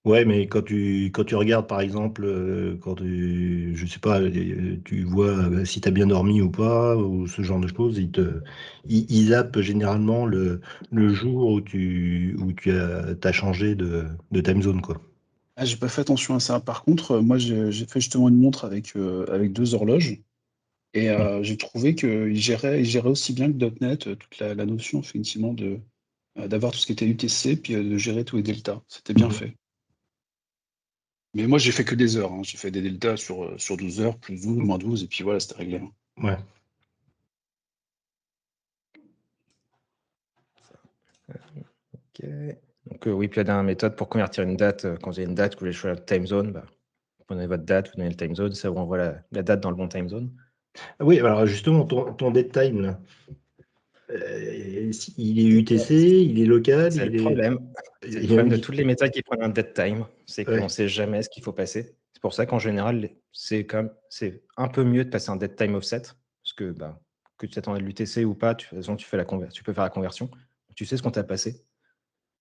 Ouais, mais quand tu regardes, par exemple, je sais pas, tu vois si tu as bien dormi ou pas, ou ce genre de choses, ils zappent généralement le jour où tu as changé de time zone, quoi. Ah, j'ai pas fait attention à ça. Par contre, moi, j'ai fait justement une montre avec 2 horloges et j'ai trouvé qu'ils géraient aussi bien que .NET toute la notion, effectivement, d'avoir tout ce qui était UTC, puis de gérer tous les deltas. C'était bien Mhm. fait. Mais moi, j'ai fait que des heures, hein. J'ai fait des deltas sur 12 heures, plus 12, moins 12, et puis voilà, c'était réglé, hein. Ouais. Ok. Donc oui, puis il y a une méthode pour convertir une date. Quand vous avez une date, que vous voulez choisir la time zone, bah, vous prenez votre date, vous donnez le time zone, ça vous renvoie la date dans le bon time zone. Oui, alors justement, ton dead time, là, il est UTC, il est local, C'est le il est. problème. C'est le problème de toutes les méthodes qui prennent un dead time, c'est qu'on ne Ouais. sait jamais ce qu'il faut passer. C'est pour ça qu'en général, c'est un peu mieux de passer un dead time offset, parce que tu t'attendais de l'UTC ou pas, de toute façon, tu peux faire la conversion. Tu sais ce qu'on t'a passé.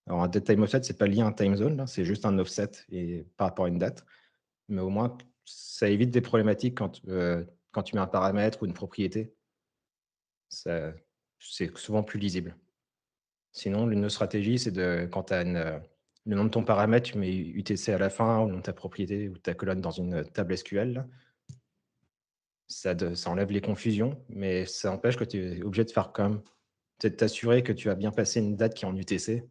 Alors, un dead time offset, c'est pas lié à un time zone, là, c'est juste un offset et par rapport à une date. Mais au moins, ça évite des problématiques quand tu mets un paramètre ou une propriété. C'est souvent plus lisible. Sinon, l'une de nos stratégies, c'est quand tu as le nom de ton paramètre, tu mets UTC à la fin, ou le nom de ta propriété ou de ta colonne dans une table SQL. Là. Ça enlève les confusions, mais ça empêche que tu es obligé de faire comme peut-être t'assurer que tu as bien passé une date qui est en UTC.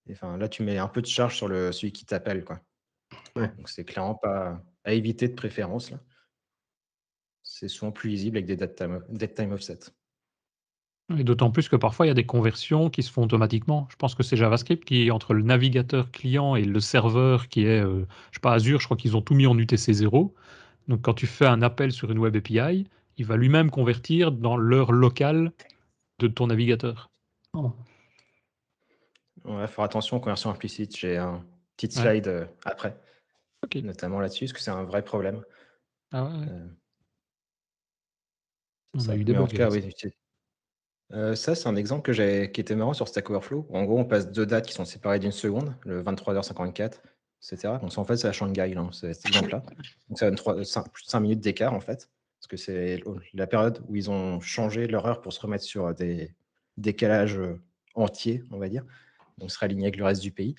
Et, là, tu mets un peu de charge sur celui qui t'appelle, quoi. Ouais. Donc, c'est clairement pas à éviter de préférence. Là. C'est souvent plus lisible avec des dead time offset. Et d'autant plus que parfois, il y a des conversions qui se font automatiquement. Je pense que c'est JavaScript qui, entre le navigateur client et le serveur qui est, je sais pas, Azure, je crois qu'ils ont tout mis en UTC 0. Donc, quand tu fais un appel sur une web API, il va lui-même convertir dans l'heure locale de ton navigateur. Oh. Ouais, faire attention aux conversions implicites. J'ai un petit Ouais. slide après, Ok. notamment là-dessus, parce que c'est un vrai problème. Ah ouais, ouais. C'est On ça. a eu des Mais en bugs tout cas, avec ça. oui. Ça, c'est un exemple qui était marrant sur Stack Overflow. En gros, on passe 2 dates qui sont séparées d'1 seconde, le 23h54, etc. Donc, en fait, c'est la Shanghai, là, cet exemple-là. Donc, ça donne plus de 5 minutes d'écart, en fait, parce que c'est la période où ils ont changé leur heure pour se remettre sur des décalages entiers, on va dire. Donc, se réaligner avec le reste du pays.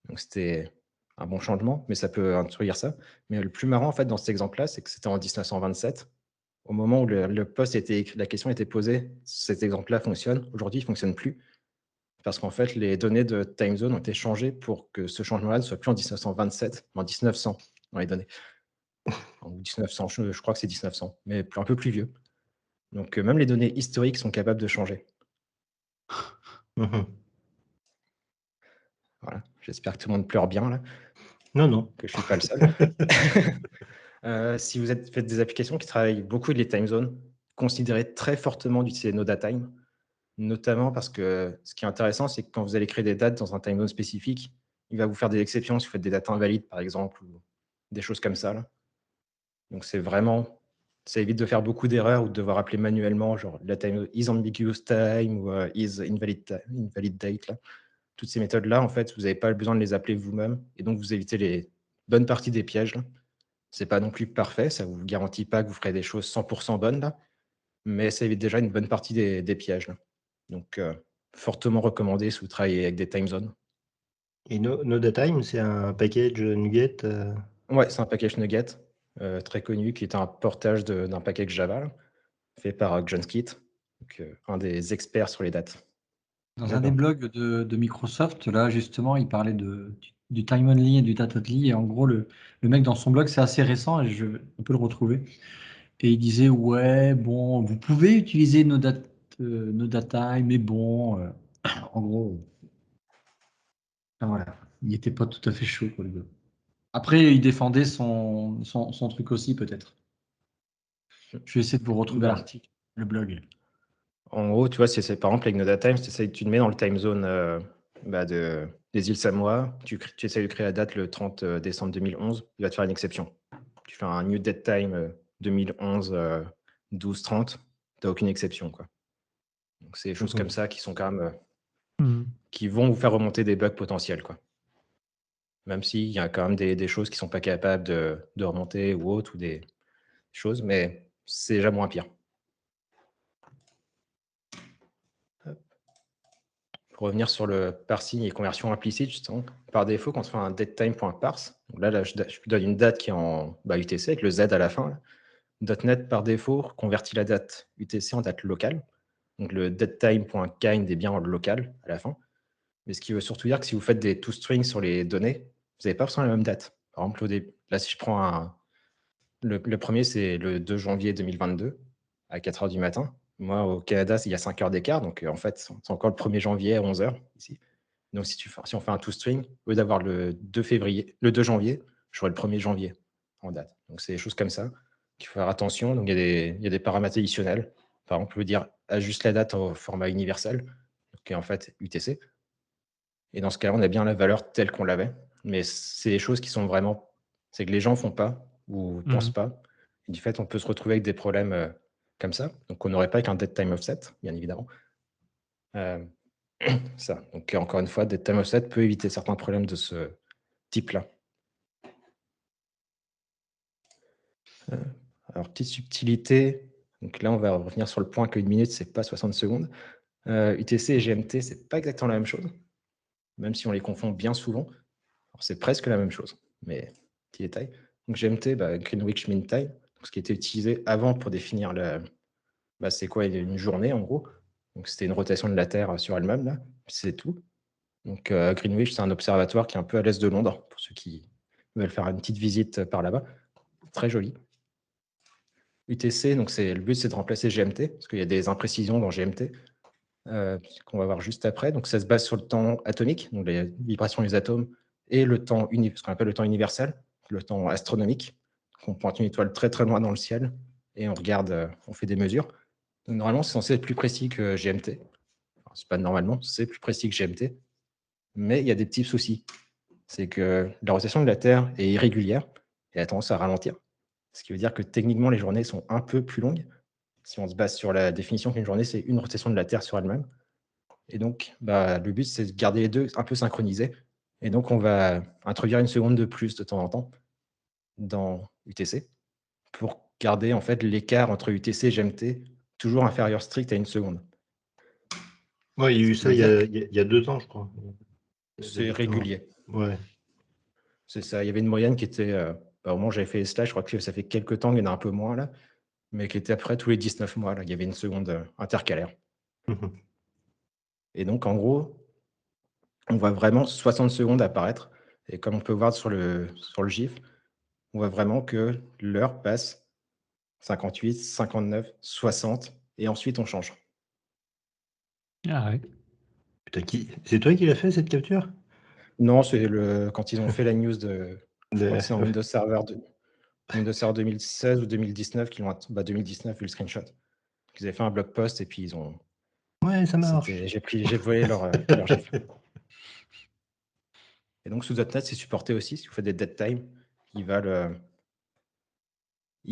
Donc, c'était un bon changement, mais ça peut introduire ça. Mais le plus marrant, en fait, dans cet exemple-là, c'est que c'était en 1927. Au moment où le post était écrit, la question était posée, cet exemple-là fonctionne. Aujourd'hui, il ne fonctionne plus. Parce qu'en fait, les données de time zone ont été changées pour que ce changement-là ne soit plus en 1927, mais en 1900 dans les données. Ou 1900, je crois que c'est 1900, mais un peu plus vieux. Donc, même les données historiques sont capables de changer. Mhm. Voilà. J'espère que tout le monde pleure bien, là. Non. Que je ne suis pas le seul. Si vous faites des applications qui travaillent beaucoup avec les time zones, considérez très fortement d'utiliser no datetime, notamment parce que ce qui est intéressant, c'est que quand vous allez créer des dates dans un time zone spécifique, il va vous faire des exceptions si vous faites des dates invalides, par exemple, ou des choses comme ça. Là. Donc, ça évite de faire beaucoup d'erreurs ou de devoir appeler manuellement, genre la time is ambiguous time ou is invalid date. Là. Toutes ces méthodes-là, en fait, vous n'avez pas besoin de les appeler vous-même, et donc vous évitez les bonnes parties des pièges. Ce n'est pas non plus parfait, ça ne vous garantit pas que vous ferez des choses 100% bonnes, là, mais ça évite déjà une bonne partie des pièges. Là. Donc, fortement recommandé si vous travaillez avec des time zones. Et no datetime, c'est un package NuGet. Ouais, c'est un package NuGet très connu qui est un portage d'un package Java là, fait par John Skeet, donc, un des experts sur les dates. Dans un des blogs de Microsoft, là, justement, il parlait du time only et du date only. Et en gros, le mec dans son blog, c'est assez récent et on peut le retrouver. Et il disait, ouais, bon, vous pouvez utiliser nos data, mais bon, en gros, voilà, il n'était pas tout à fait chaud, quoi, le gars. Après, il défendait son truc aussi, peut-être. Je vais essayer de vous retrouver l'article, le blog. En gros, tu vois, par exemple avec NodaTime, tu te mets dans le time zone des îles Samoa, tu essaies de créer la date le 30 décembre 2011, il va te faire une exception. Tu fais un new date time 2011 12-30, tu n'as aucune exception, quoi. Donc c'est des choses comme ça qui sont quand même qui vont vous faire remonter des bugs potentiels, quoi. Même s'il y a quand même des choses qui ne sont pas capables de remonter ou autre, ou des choses, mais c'est déjà moins pire. Pour revenir sur le parsing et conversion implicite, justement, par défaut, quand on fait un datetime.parse, donc là, je donne une date qui est en UTC avec le Z à la fin. Là. .NET, par défaut, convertit la date UTC en date locale. Donc le datetime.kind est bien en local à la fin. Mais ce qui veut surtout dire que si vous faites des toString sur les données, vous n'avez pas forcément la même date. Par exemple, là, si je prends le premier, c'est le 2 janvier 2022 à 4 h du matin. Moi, au Canada, il y a 5 heures d'écart. Donc, en fait, c'est encore le 1er janvier à 11 h ici. Donc, si on fait un toString, au lieu d'avoir le 2 janvier, j'aurai le 1er janvier en date. Donc, c'est des choses comme ça qu'il faut faire attention. Donc, il y a des paramètres additionnels. Par exemple, on peut dire ajuste la date au format universel, qui est en fait UTC. Et dans ce cas-là, on a bien la valeur telle qu'on l'avait. Mais c'est des choses qui sont vraiment... C'est que les gens ne font pas ou ne pensent pas. Et du fait, on peut se retrouver avec des problèmes comme ça. Donc, on n'aurait pas qu'un datetime offset, bien évidemment. Ça. Donc, encore une fois, datetime offset peut éviter certains problèmes de ce type-là. Alors, petite subtilité. Donc là, on va revenir sur le point qu'une minute, ce n'est pas 60 secondes. UTC et GMT, ce n'est pas exactement la même chose, même si on les confond bien souvent. C'est presque la même chose, mais petit détail. Donc GMT, Greenwich Mean Time, ce qui était utilisé avant pour définir c'est quoi une journée en gros. Donc c'était une rotation de la Terre sur elle-même, là, c'est tout. Donc Greenwich, c'est un observatoire qui est un peu à l'est de Londres, pour ceux qui veulent faire une petite visite par là-bas. Très joli. UTC, donc le but c'est de remplacer GMT, parce qu'il y a des imprécisions dans GMT, qu'on va voir juste après. Donc ça se base sur le temps atomique, donc les vibrations des atomes, et ce qu'on appelle le temps universel, le temps astronomique. Donc on pointe une étoile très très loin dans le ciel et on regarde, on fait des mesures. Donc normalement, c'est censé être plus précis que GMT. Enfin, c'est pas normalement, c'est plus précis que GMT, mais il y a des petits soucis. C'est que la rotation de la Terre est irrégulière et a tendance à ralentir. Ce qui veut dire que techniquement, les journées sont un peu plus longues. Si on se base sur la définition qu'une journée, c'est une rotation de la Terre sur elle-même. Et donc, le but, c'est de garder les deux un peu synchronisés. Et donc, on va introduire une seconde de plus de temps en temps dans UTC pour garder en fait l'écart entre UTC et GMT toujours inférieur strict à une seconde. Ouais, il y a eu ça il y a 2 ans, je crois. C'est régulier. Ouais. C'est ça. Il y avait une moyenne qui était, au moment où j'avais fait les slides, je crois que ça fait quelques temps, il y en a un peu moins là, mais qui était après tous les 19 mois. Là, il y avait une seconde intercalaire. Et donc, en gros, on voit vraiment 60 secondes apparaître. Et comme on peut voir sur le GIF, on voit vraiment que l'heure passe 58, 59, 60, et ensuite on change. Ah ouais. Putain, c'est toi qui l'as fait, cette capture? Non, c'est quand ils ont fait la news je crois que c'est en Windows Server 2016 ou 2019 qu'ils l'ont 2019 vu le screenshot. Ils avaient fait un blog post et puis ils ont... Ouais, ça marche. J'ai volé leur GIF. Et donc, sous .NET, c'est supporté aussi. Si vous faites des dead time, il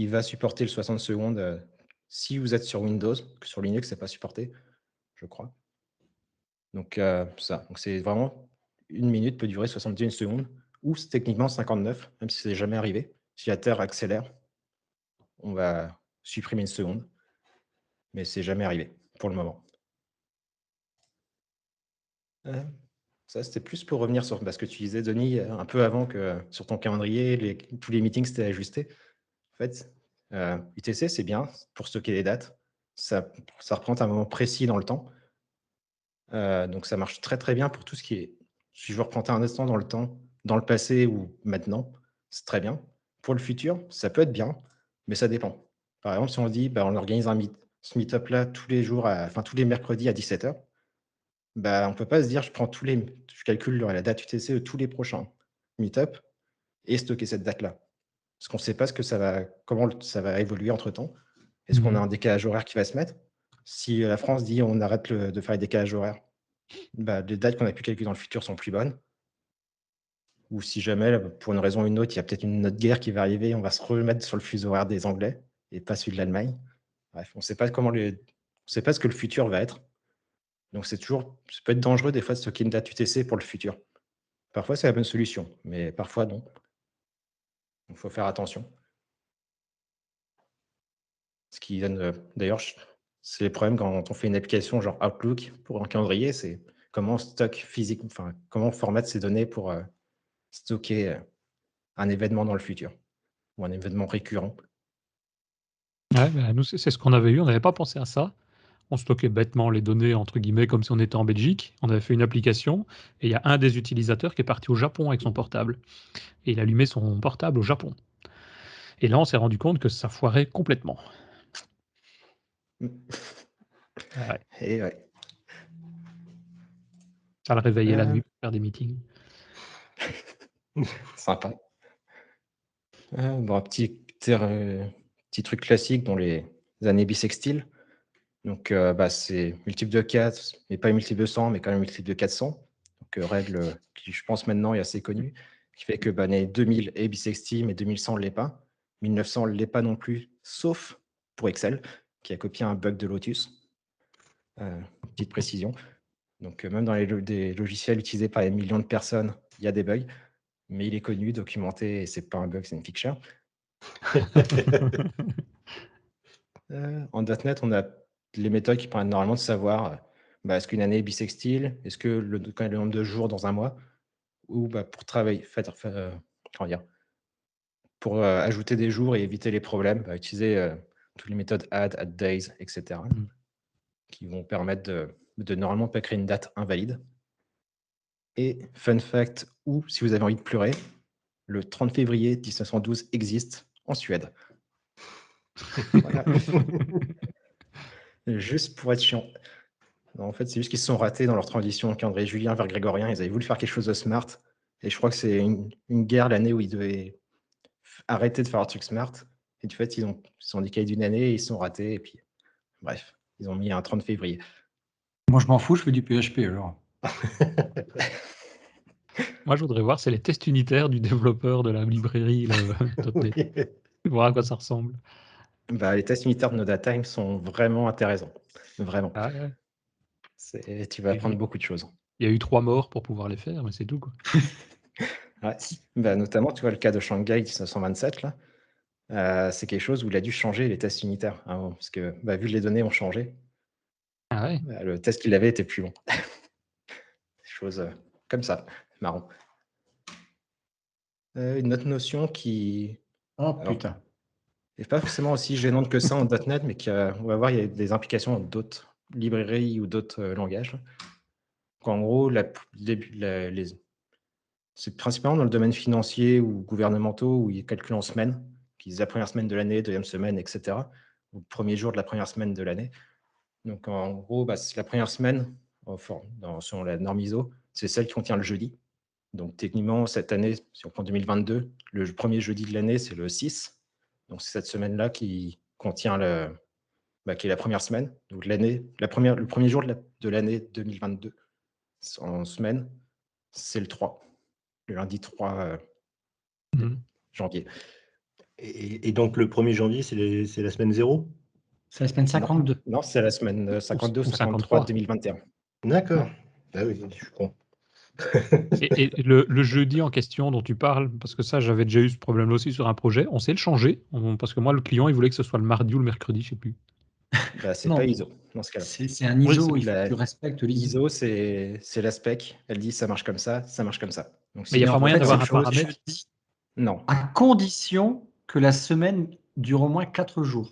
va supporter le 60 secondes si vous êtes sur Windows, que sur Linux, ce n'est pas supporté, je crois. Donc, ça. Donc, c'est vraiment 1 minute peut durer 71 secondes, ou techniquement 59, même si ce n'est jamais arrivé. Si la Terre accélère, on va supprimer 1 seconde, mais c'est jamais arrivé pour le moment. Ça, c'était plus pour revenir sur ce que tu disais, Denis, un peu avant que sur ton calendrier, tous les meetings s'étaient ajustés. En fait, UTC, c'est bien pour stocker les dates. Ça représente un moment précis dans le temps. Donc, ça marche très, très bien pour tout ce qui est... Si je veux reprendre un instant dans le temps, dans le passé ou maintenant, c'est très bien. Pour le futur, ça peut être bien, mais ça dépend. Par exemple, si on dit, on organise ce meet-up-là tous les jours, tous les mercredis à 17h, on ne peut pas se dire, je calcule la date UTC de tous les prochains meet-up et stocker cette date-là. Parce qu'on ne sait pas comment ça va évoluer entre-temps. Est-ce qu'on a un décalage horaire qui va se mettre? Si la France dit on arrête de faire les décalages horaires, les dates qu'on a pu calculer dans le futur sont plus bonnes. Ou si jamais, pour une raison ou une autre, il y a peut-être une autre guerre qui va arriver, on va se remettre sur le fuseau horaire des Anglais et pas celui de l'Allemagne. Bref, on ne sait pas ce que le futur va être. Donc ça peut être dangereux des fois de stocker une date UTC pour le futur. Parfois, c'est la bonne solution, mais parfois, non. Il faut faire attention. Ce qui donne, d'ailleurs, c'est les problèmes quand on fait une application genre Outlook pour un calendrier, c'est comment on stocke physiquement, comment on formate ces données pour stocker un événement dans le futur ou un événement récurrent. Ouais, nous, c'est ce qu'on avait eu. On n'avait pas pensé à ça. On stockait bêtement les données, entre guillemets, comme si on était en Belgique. On avait fait une application et il y a un des utilisateurs qui est parti au Japon avec son portable. Et il allumait son portable au Japon. Et là, on s'est rendu compte que ça foirait complètement. Ouais. Et ouais. Ça le réveillait la nuit pour faire des meetings. Sympa. Un petit truc classique dans les années bissextiles. Donc, c'est multiple de 4, mais pas multiple de 100, mais quand même multiple de 400. Donc, règle qui, je pense, maintenant est assez connue, qui fait que l'année 2000 est bissextile, mais 2100 ne l'est pas. 1900 ne l'est pas non plus, sauf pour Excel, qui a copié un bug de Lotus. Petite précision. Donc, même dans des logiciels utilisés par des millions de personnes, il y a des bugs, mais il est connu, documenté, et c'est pas un bug, c'est une feature. En .NET, on a les méthodes qui permettent normalement de savoir est-ce qu'une année est bissextile, est-ce que le nombre de jours dans un mois, ou pour travailler, pour ajouter des jours et éviter les problèmes, utiliser toutes les méthodes add days, etc., qui vont permettre de normalement pas créer une date invalide. Et fun fact, ou si vous avez envie de pleurer, le 30 février 1912 existe en Suède. Voilà. Juste pour être chiant. Non, en fait, c'est juste qu'ils se sont ratés dans leur transition calendrier julien vers grégorien. Ils avaient voulu faire quelque chose de smart. Et je crois que c'est une guerre l'année où ils devaient arrêter de faire un truc smart. Et du fait, ils sont décalés d'une année et ils se sont ratés. Et puis, bref, ils ont mis un 30 février. Moi, je m'en fous, je fais du PHP alors. Moi, je voudrais voir, c'est les tests unitaires du développeur de la librairie .NET. Voir à quoi ça ressemble. Les tests unitaires de NoDaTime sont vraiment intéressants. Vraiment. Ah, ouais. Tu vas apprendre beaucoup de choses. Il y a eu 3 morts pour pouvoir les faire, mais c'est tout, quoi. Ouais. Notamment, tu vois, le cas de Shanghai 1927, là, c'est quelque chose où il a dû changer les tests unitaires. Hein, parce que, vu que les données ont changé, Ah ouais. le test qu'il avait était plus bon. Des choses comme ça. Marrant. Une autre notion qui... Oh putain. n'est pas forcément aussi gênante que ça en .NET, mais on va voir, il y a des implications dans d'autres librairies ou d'autres langages. Donc, en gros, c'est principalement dans le domaine financier ou gouvernementaux où ils calculent en semaines, qui disent la première semaine de l'année, deuxième semaine, etc. Ou le premier jour de la première semaine de l'année. Donc, en gros, c'est la première semaine, selon la norme ISO, c'est celle qui contient le jeudi. Donc, techniquement, cette année, si on prend 2022, le premier jeudi de l'année, c'est le 6. Donc, c'est cette semaine-là qui contient qui est la première semaine. Donc, le premier jour de l'année 2022 en semaine, c'est le 3. Le lundi 3 janvier. Et donc, le 1er janvier, c'est la semaine 0? C'est la semaine 52. Non, c'est la semaine 52 ou 53 2021. D'accord. Ah oui, je suis con. Et le jeudi en question dont tu parles, parce que ça, j'avais déjà eu ce problème-là aussi sur un projet, on sait le changer, parce que moi, le client, il voulait que ce soit le mardi ou le mercredi, je ne sais plus. C'est pas ISO dans ce cas-là. C'est un ISO, il faut que tu respectes l'ISO. ISO, c'est la spec. Elle dit ça marche comme ça, ça marche comme ça. Donc, mais il n'y a pas moyen d'avoir un paramètre. Non. À condition que la semaine dure au moins 4 jours.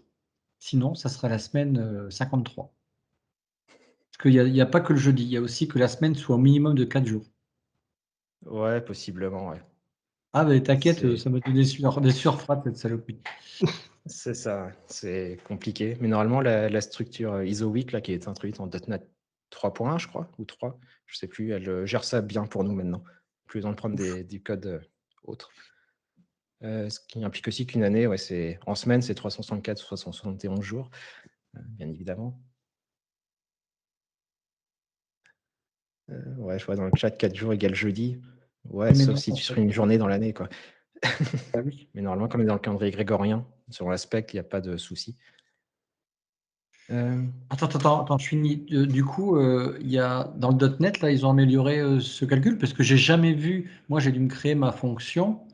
Sinon, ça sera la semaine 53. Parce qu'il n'y a pas que le jeudi, il y a aussi que la semaine soit au minimum de 4 jours. Ouais, possiblement, ouais. Ah, mais t'inquiète, C'est ça m'a donné des surfroides, cette saloperie. c'est ça, ouais. C'est compliqué. Mais normalement, la structure ISO-Week, là, qui est introduite en .NET 3.1, je crois, ou 3, je sais plus, elle gère ça bien pour nous maintenant. Plus besoin de prendre du code autre. Ce qui implique aussi qu'une année, ouais, en semaine, c'est 364 ou 371 jours, bien évidemment. Ouais, je vois dans le chat 4 jours égale jeudi. Ouais, Oui, mais sauf non, si en tu fait. serais une journée dans l'année, quoi. Ah oui. Mais normalement, comme on est dans le calendrier grégorien, sur l'aspect, il n'y a pas de souci. Attends, je finis. Du coup, il y a, dans le .NET, là, ils ont amélioré ce calcul parce que j'ai jamais vu. Moi, j'ai dû me créer ma fonction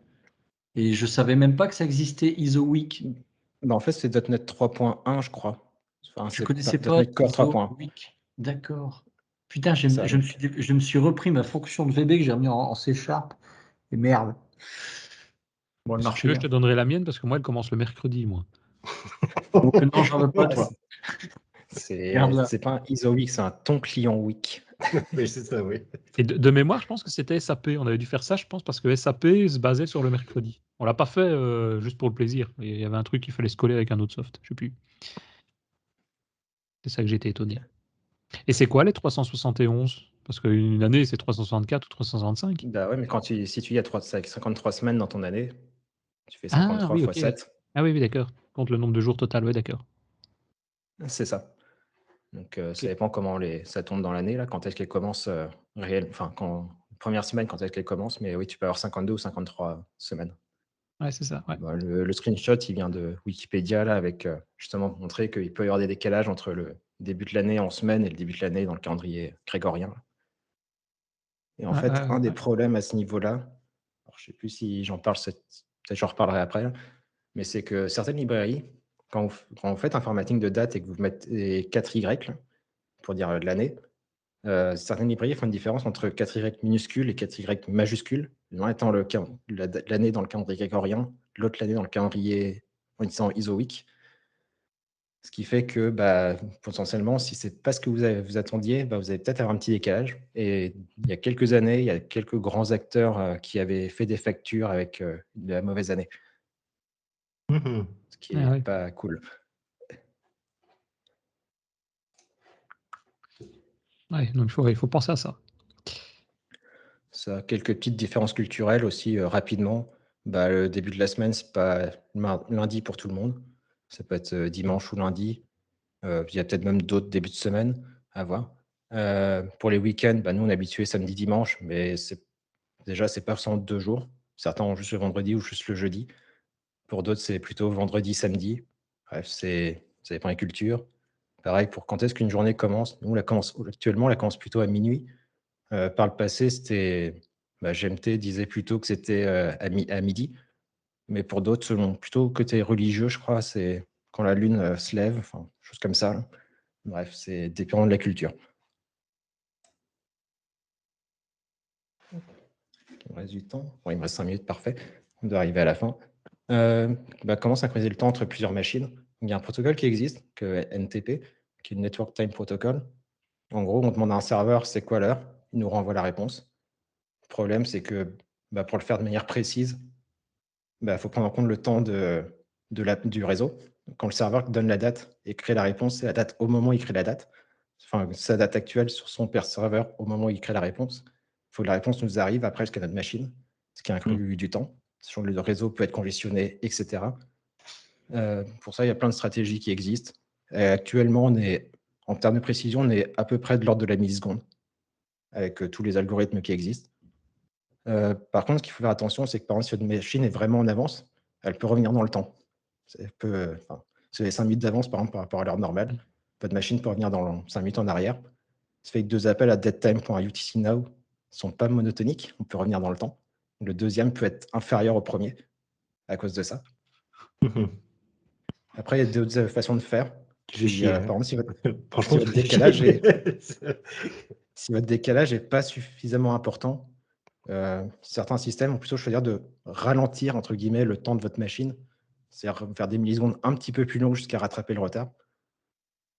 et je savais même pas que ça existait ISO-Week. Bah, en fait, c'est .NET 3.1, je crois. Enfin, Je c'est connaissais pas .NET Core 3.1. ISO-Week. D'accord. Putain, C'est ça, donc. je me suis repris ma fonction de VB que j'ai remis en C#. Et merde. Bon, elle Si tu marchait veux, je bien. te donnerai la mienne parce que moi, elle commence le mercredi, moi. Donc, non, j'en veux pas, toi. Garde-la. C'est pas un ISO Week, c'est un ton client week. Oui, c'est ça, oui. Et de mémoire, je pense que c'était SAP. On avait dû faire ça, je pense, parce que SAP se basait sur le mercredi. On l'a pas fait juste pour le plaisir. Il y avait un truc qu'il fallait se coller avec un autre soft. Je sais plus. C'est ça que j'étais étonné. Et c'est quoi les 371? Parce qu'une année, c'est 364 ou 365. Bah ouais, mais si tu y as 53 semaines dans ton année, tu fais Ah 53 oui, fois ok. 7, Ah oui, oui, d'accord. Compte le nombre de jours total, oui, d'accord. c'est ça. Donc Ok. ça dépend comment ça tombe dans l'année, là, quand est-ce qu'elle commence enfin, première semaine, quand est-ce qu'elle commence, mais oui, tu peux avoir 52 ou 53 semaines. Ouais, c'est ça. Ouais. Bah, le screenshot, il vient de Wikipédia, là, avec justement montrer qu'il peut y avoir des décalages entre le début de l'année en semaine et le début de l'année dans le calendrier grégorien. Et en fait, un des problèmes à ce niveau-là, alors, je ne sais plus si j'en parle, peut-être j'en reparlerai après, là, mais c'est que certaines librairies, quand vous faites un formatting de date et que vous mettez 4Y, là, pour dire de l'année, certaines librairies font une différence entre 4Y minuscule et 4Y majuscule, l'un étant l'année dans le calendrier grégorien, l'autre l'année dans le calendrier en utilisant ISO-Week. Ce qui fait que potentiellement, si ce n'est pas ce que vous attendiez, vous allez peut-être avoir un petit décalage. Et il y a quelques années, il y a quelques grands acteurs qui avaient fait des factures avec de la mauvaise année, ce qui n'est pas cool. Ouais, donc il faut penser à ça. Ça a quelques petites différences culturelles aussi rapidement. Le début de la semaine, ce n'est pas lundi pour tout le monde. Ça peut être dimanche ou lundi. Il y a peut-être même d'autres débuts de semaine à voir. Pour les week-ends, nous, on est habitués samedi, dimanche, mais déjà, c'est pas forcément 2 jours. Certains ont juste le vendredi ou juste le jeudi. Pour d'autres, c'est plutôt vendredi, samedi. Bref, ça dépend des cultures. Pareil, pour quand est-ce qu'une journée commence. Nous, actuellement, on la commence plutôt à minuit. Par le passé, GMT disait plutôt que c'était à midi. Mais pour d'autres, selon plutôt côté religieux, je crois, c'est quand la lune se lève, enfin, chose comme ça, là. Bref, c'est dépendant de la culture. Il me reste du temps. Bon, il me reste 5 minutes, parfait. On doit arriver à la fin. Comment synchroniser le temps entre plusieurs machines? Il y a un protocole qui existe, que NTP, qui est le Network Time Protocol. En gros, on demande à un serveur c'est quoi l'heure, il nous renvoie la réponse. Le problème, c'est que pour le faire de manière précise, il faut prendre en compte le temps du réseau. Quand le serveur donne la date et crée la réponse, c'est la date au moment où il crée la date. Enfin, sa date actuelle sur son serveur au moment où il crée la réponse. Il faut que la réponse nous arrive après jusqu'à notre machine, ce qui inclut du temps. Sur le réseau peut être congestionné, etc. Pour ça, il y a plein de stratégies qui existent. Actuellement, en termes de précision, on est à peu près de l'ordre de la milliseconde avec tous les algorithmes qui existent. Par contre, ce qu'il faut faire attention, c'est que par exemple, si votre machine est vraiment en avance, elle peut revenir dans le temps. Si vous avez 5 minutes d'avance, par exemple, par rapport à l'heure normale, votre machine peut revenir dans 5 minutes en arrière. Ça fait que 2 appels à deadtime.utcnow ne sont pas monotoniques, on peut revenir dans le temps. Le deuxième peut être inférieur au premier à cause de ça. Après, il y a d'autres façons de faire. Par exemple, si votre décalage n'est pas suffisamment important, certains systèmes vont plutôt choisir de ralentir, entre guillemets, le temps de votre machine, c'est-à-dire faire des millisecondes un petit peu plus longues jusqu'à rattraper le retard.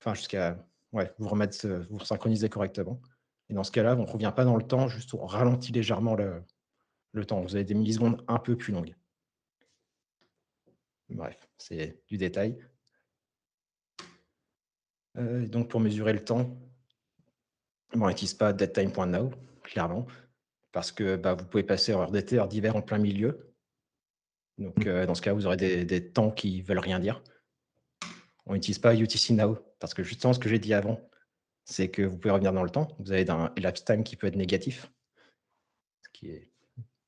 Enfin, jusqu'à vous synchroniser correctement. Et dans ce cas-là, on ne revient pas dans le temps, juste on ralentit légèrement le temps. Vous avez des millisecondes un peu plus longues. Bref, c'est du détail. Donc, pour mesurer le temps, on n'utilise pas datetime.now, clairement, parce que vous pouvez passer heure d'été, heure d'hiver en plein milieu. Donc, dans ce cas, vous aurez des temps qui ne veulent rien dire. On n'utilise pas UTC Now, parce que justement, ce que j'ai dit avant, c'est que vous pouvez revenir dans le temps. Vous avez un elapsed time qui peut être négatif, ce qui est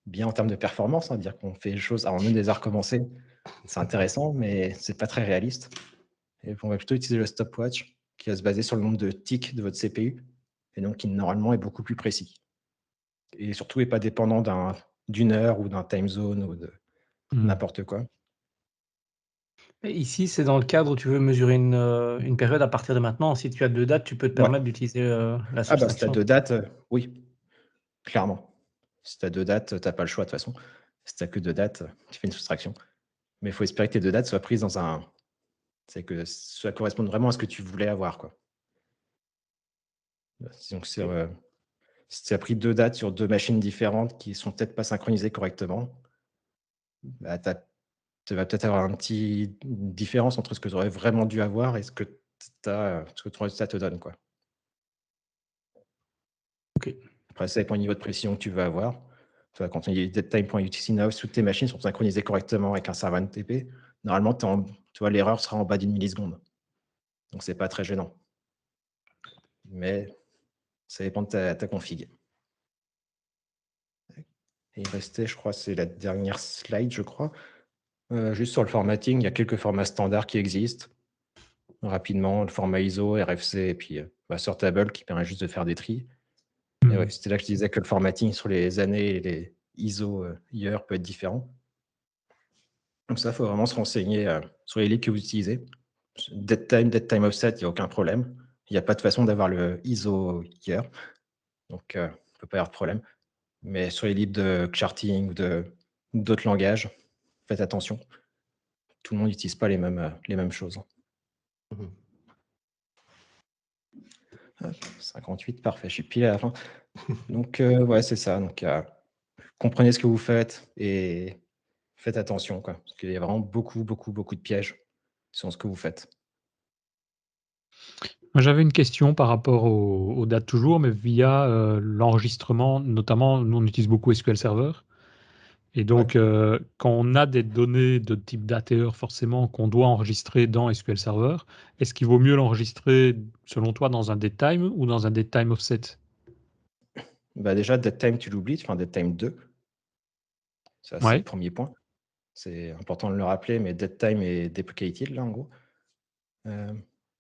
bien en termes de performance, dire qu'on fait les choses avant même des heures commencées. C'est intéressant, mais c'est pas très réaliste. Et on va plutôt utiliser le stopwatch, qui va se baser sur le nombre de ticks de votre CPU, et donc qui normalement est beaucoup plus précis. Et surtout n'est pas dépendant d'une heure ou d'un time zone ou de n'importe quoi. Et ici, c'est dans le cadre où tu veux mesurer une période à partir de maintenant. Si tu as 2 dates, tu peux te permettre d'utiliser la Si tu soustraction. as 2 dates, oui, clairement. Si tu as 2 dates, tu n'as pas le choix de toute façon. Si tu n'as que 2 dates, tu fais une soustraction. Mais il faut espérer que tes 2 dates soient prises dans un... C'est que ça corresponde vraiment à ce que tu voulais avoir, quoi. Donc, si tu as pris 2 dates sur 2 machines différentes qui ne sont peut-être pas synchronisées correctement, tu vas peut-être avoir une petite différence entre ce que tu aurais vraiment dû avoir et ce que ton résultat te donne, quoi. Ok. Après, ça dépend du niveau de précision que tu veux avoir. Tu vois, quand on dit datetime.utcnow, toutes tes machines sont synchronisées correctement avec un serveur NTP, normalement, tu vois, l'erreur sera en bas d'une milliseconde. Donc, c'est pas très gênant. Mais ça dépend de ta config. Et il restait, je crois, c'est la dernière slide, je crois. Juste sur le formatting, il y a quelques formats standards qui existent. Rapidement, le format ISO, RFC, et puis Sortable qui permet juste de faire des tris. Et ouais, c'était là que je disais que le formatting sur les années et les ISO year peut être différent. Donc ça, il faut vraiment se renseigner sur les libres que vous utilisez. Datetime offset, il n'y a aucun problème. Il n'y a pas de façon d'avoir le ISO year. Donc, il ne peut pas y avoir de problème. Mais sur les libres de charting ou d'autres langages, faites attention. Tout le monde n'utilise pas les mêmes choses. 58, parfait, je suis pile à la fin. Donc, ouais, c'est ça. Donc, comprenez ce que vous faites et faites attention, quoi, parce qu'il y a vraiment beaucoup de pièges sur ce que vous faites. J'avais une question par rapport aux dates toujours, mais via l'enregistrement, notamment, nous on utilise beaucoup SQL Server. Et donc, quand on a des données de type date et heure, forcément, qu'on doit enregistrer dans SQL Server, est-ce qu'il vaut mieux l'enregistrer, selon toi, dans un datetime ou dans un datetime offset? Déjà, datetime, tu l'oublies, enfin datetime 2. Ça, c'est le premier point. C'est important de le rappeler, mais datetime est deprecated, là, en gros.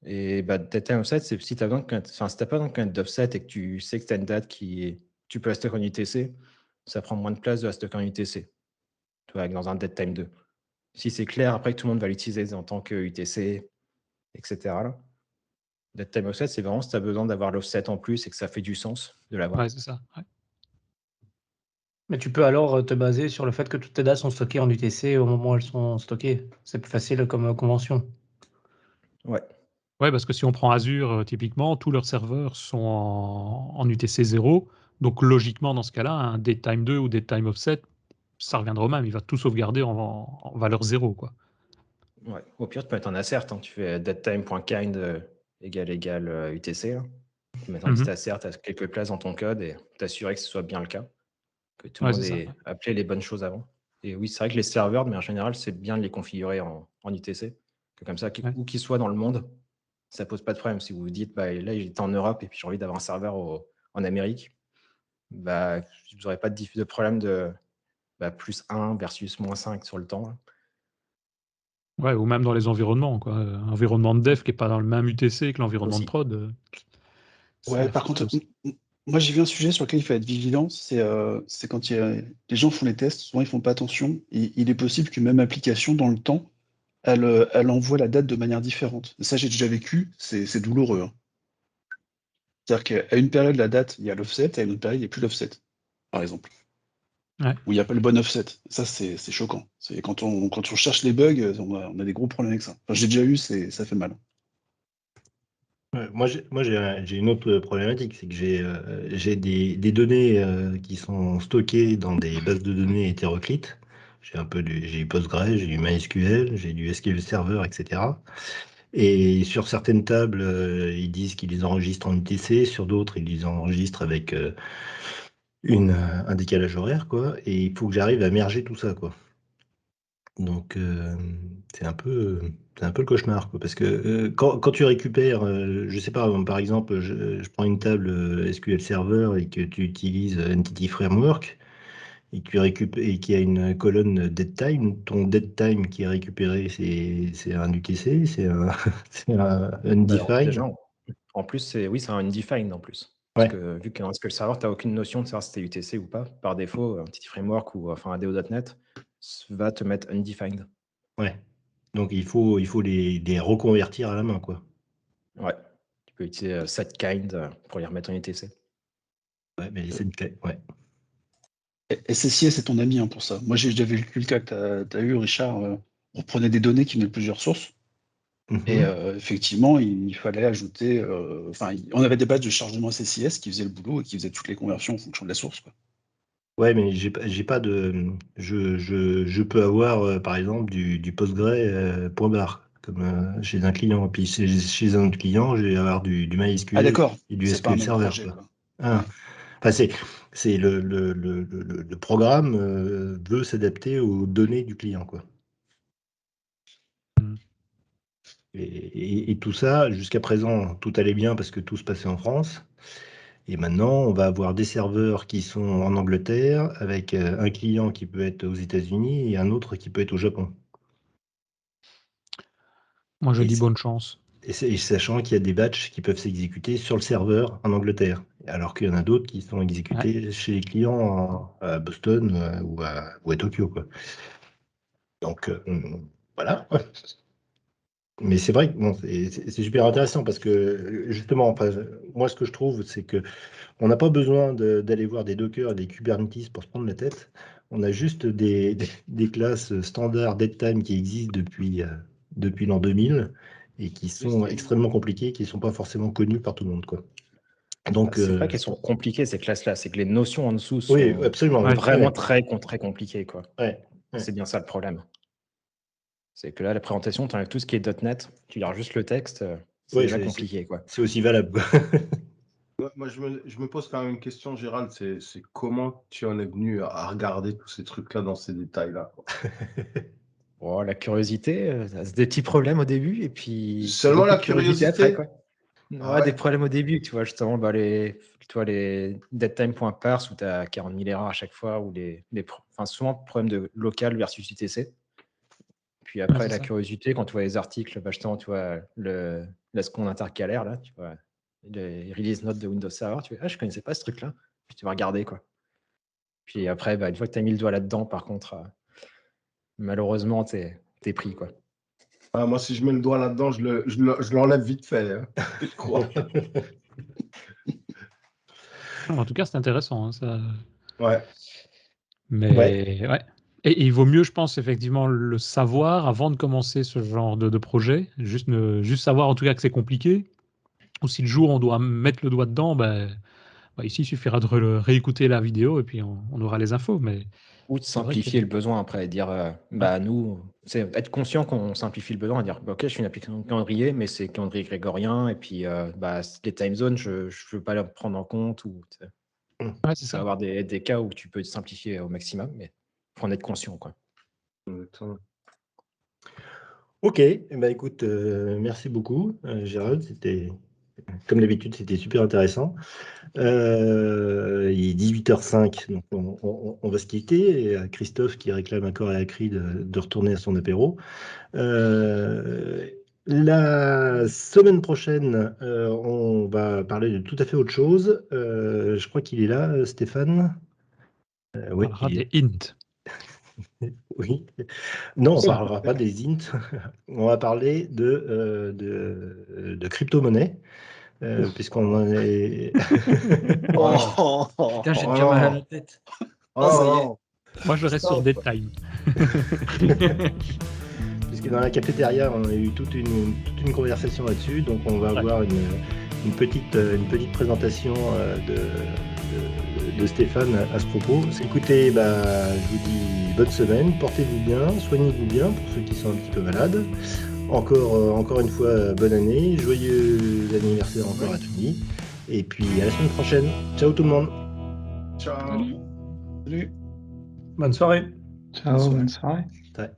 Et datetime offset, c'est si tu n'as pas besoin qu'un d'offset et que tu sais que tu as une date tu peux la stocker en UTC, ça prend moins de place de la stocker en UTC, tu vois, dans un datetime 2. Si c'est clair, après que tout le monde va l'utiliser en tant que UTC, etc. Là. Datetime offset, c'est vraiment si tu as besoin d'avoir l'offset en plus et que ça fait du sens de l'avoir. Ouais, c'est ça. Ouais. Mais tu peux alors te baser sur le fait que toutes tes dates sont stockées en UTC au moment où elles sont stockées. C'est plus facile comme convention. Ouais. Ouais, parce que si on prend Azure, typiquement, tous leurs serveurs sont en UTC 0. Donc, logiquement, dans ce cas-là, un datetime 2 ou datetime offset, ça reviendra au même. Il va tout sauvegarder en valeur 0, quoi. Ouais. Au pire, tu peux mettre un assert. Tu fais datetime.kind égale UTC. Là. Tu mets un petit assert à quelques places dans ton code et t'assurer que ce soit bien le cas. Que tout le monde ait appelé les bonnes choses avant. Et oui, c'est vrai que les serveurs, mais en général, c'est bien de les configurer en UTC. Que comme ça, où qu'ils soient dans le monde, ça pose pas de problème. Si vous vous dites, là, j'étais en Europe et puis j'ai envie d'avoir un serveur en Amérique, vous n'aurez pas de problème de plus 1 versus moins 5 sur le temps. Là. Ouais, ou même dans les environnements, quoi. Environnement de dev qui n'est pas dans le même UTC que l'environnement de prod. Ouais, par contre, moi j'ai vu un sujet sur lequel il faut être vigilant, c'est quand les gens font les tests, souvent ils font pas attention. Il est possible qu'une même application, dans le temps, elle envoie la date de manière différente. Ça, j'ai déjà vécu, c'est douloureux. Hein. C'est-à-dire qu'à une période, la date, il y a l'offset, à une autre période, il n'y a plus l'offset, par exemple. Ouais. Où il n'y a pas le bon offset. Ça, c'est choquant. Quand on cherche les bugs, on a des gros problèmes avec ça. Enfin, j'ai déjà eu, ça fait mal. Ouais, j'ai une autre problématique, c'est que j'ai des données qui sont stockées dans des bases de données hétéroclites. J'ai du Postgres, j'ai du MySQL, j'ai du SQL Server, etc. Et sur certaines tables, ils disent qu'ils les enregistrent en UTC, sur d'autres, ils les enregistrent avec un décalage horaire, quoi. Et il faut que j'arrive à merger tout ça, quoi. Donc, c'est un peu le cauchemar, quoi, parce que quand tu récupères, je sais pas, par exemple, je prends une table SQL Server et que tu utilises Entity Framework et que tu récupères et qu'il y a une colonne dead time, ton dead time qui est récupéré, c'est un UTC, c'est un, c'est un Alors, déjà, undefined. en plus, c'est un undefined en plus. Ouais. Parce que vu qu'un SQL Server, tu n'as aucune notion de savoir si c'était UTC ou pas. Par défaut, un petit framework ou enfin ADO.NET va te mettre undefined. Ouais. Donc il faut les reconvertir à la main, quoi. Ouais. Tu peux utiliser setKind pour les remettre en UTC. Ouais, mais c'est une clé. Ouais. SSIS est ton ami hein, pour ça. Moi, j'avais vu le cas que tu as eu, Richard. On prenait des données qui venaient de plusieurs sources. Et effectivement, il fallait ajouter. On avait des badges de chargement SSIS qui faisaient le boulot et qui faisaient toutes les conversions en fonction de la source, quoi. Ouais, mais j'ai pas de. Je peux avoir, par exemple, du Postgre point barre, comme chez un client. Et puis chez un autre client, je vais avoir du Ah, MySQL d'accord. et du C'est pas un SQL même Server, projet, quoi. quoi. Ah. Ouais. Enfin, c'est le programme veut s'adapter aux données du client, quoi. Et tout ça, jusqu'à présent, tout allait bien parce que tout se passait en France. Et maintenant, on va avoir des serveurs qui sont en Angleterre avec un client qui peut être aux États-Unis et un autre qui peut être au Japon. Moi, je Et dis c'est- bonne chance. et sachant qu'il y a des batchs qui peuvent s'exécuter sur le serveur en Angleterre, alors qu'il y en a d'autres qui sont Ouais. exécutés chez les clients à Boston ou à Tokyo, quoi. Donc, voilà. Mais c'est vrai que bon, c'est super intéressant parce que justement, enfin, moi, ce que je trouve, c'est que on n'a pas besoin d'aller voir des Docker et des Kubernetes pour se prendre la tête. On a juste des classes standards deadtime qui existent depuis l'an 2000 et qui sont extrêmement compliquées, qui ne sont pas forcément connues par tout le monde, quoi. Donc, C'est pas qu'elles sont compliquées, ces classes-là, c'est que les notions en dessous oui, sont absolument. Ouais. vraiment Ouais, très compliquées, quoi. ouais. C'est bien ça le problème. C'est que là, la présentation, tu enlèves tout ce qui est .NET, tu lis juste le texte, c'est Ouais, déjà compliqué, quoi. c'est aussi valable, quoi. Moi, je me pose quand même une question, Gérald, c'est comment tu en es venu à regarder tous ces trucs-là dans ces détails-là, quoi. Oh, la curiosité, c'est des petits problèmes au début, et puis Seulement beaucoup la de curiosité après, curiosité? quoi. Ah Ouais, des ouais. problèmes au début, tu vois, justement, les deadtime.parse où tu as 40 000 erreurs à chaque fois, ou enfin, souvent problème de local versus UTC. Puis après, c'est la ça. curiosité, quand tu vois les articles, justement, tu vois la seconde intercalaire, là, tu vois, les release notes de Windows Server, tu vois, je connaissais pas ce truc-là. Puis tu vas regarder, quoi. Puis après, une fois que tu as mis le doigt là-dedans, par contre, malheureusement, t'es pris, quoi. Ah, moi, si je mets le doigt là-dedans, je l'enlève vite fait, hein, je crois. En tout cas, c'est intéressant, hein, ça. Ouais. Mais Ouais. ouais. Et il vaut mieux, je pense, effectivement, le savoir avant de commencer ce genre de projet. Juste savoir en tout cas que c'est compliqué. Ou si le jour on doit mettre le doigt dedans, ici il suffira de réécouter la vidéo et puis on aura les infos. Mais Ou de c'est vrai que simplifier le besoin après, et dire, nous, c'est être conscient qu'on simplifie le besoin, et dire, ok, je suis une application de calendrier, mais c'est calendrier grégorien, et puis les time zones, je ne veux pas les prendre en compte. Ou, ouais, c'est ça va ça. avoir des cas où tu peux simplifier au maximum, mais il faut en être conscient, quoi. Ok, écoute, merci beaucoup, Gérald. Comme d'habitude, c'était super intéressant. Il est 18h05, donc on va se quitter. Et Christophe qui réclame à corps et à cri de retourner à son apéro. La semaine prochaine, on va parler de tout à fait autre chose. Je crois qu'il est là, Stéphane. On Oui, parlera des int. oui. Non, on ne parlera pas des int. On va parler de crypto-monnaie. Puisqu'on en est. Putain, j'ai déjà mal à la tête. Oh ça y est. non. Moi, je reste sur Stop. Dead Time. parce que dans la cafétéria, on a eu toute une conversation là-dessus, donc on va avoir une petite présentation de Stéphane à ce propos. Écoutez, je vous dis bonne semaine, portez-vous bien, soignez-vous bien pour ceux qui sont un petit peu malades. Encore une fois, bonne année, joyeux anniversaire encore à Tony, et puis à la semaine prochaine. Ciao tout le monde. Ciao. Salut. Bonne soirée. Ciao, bonne soirée. Ouais.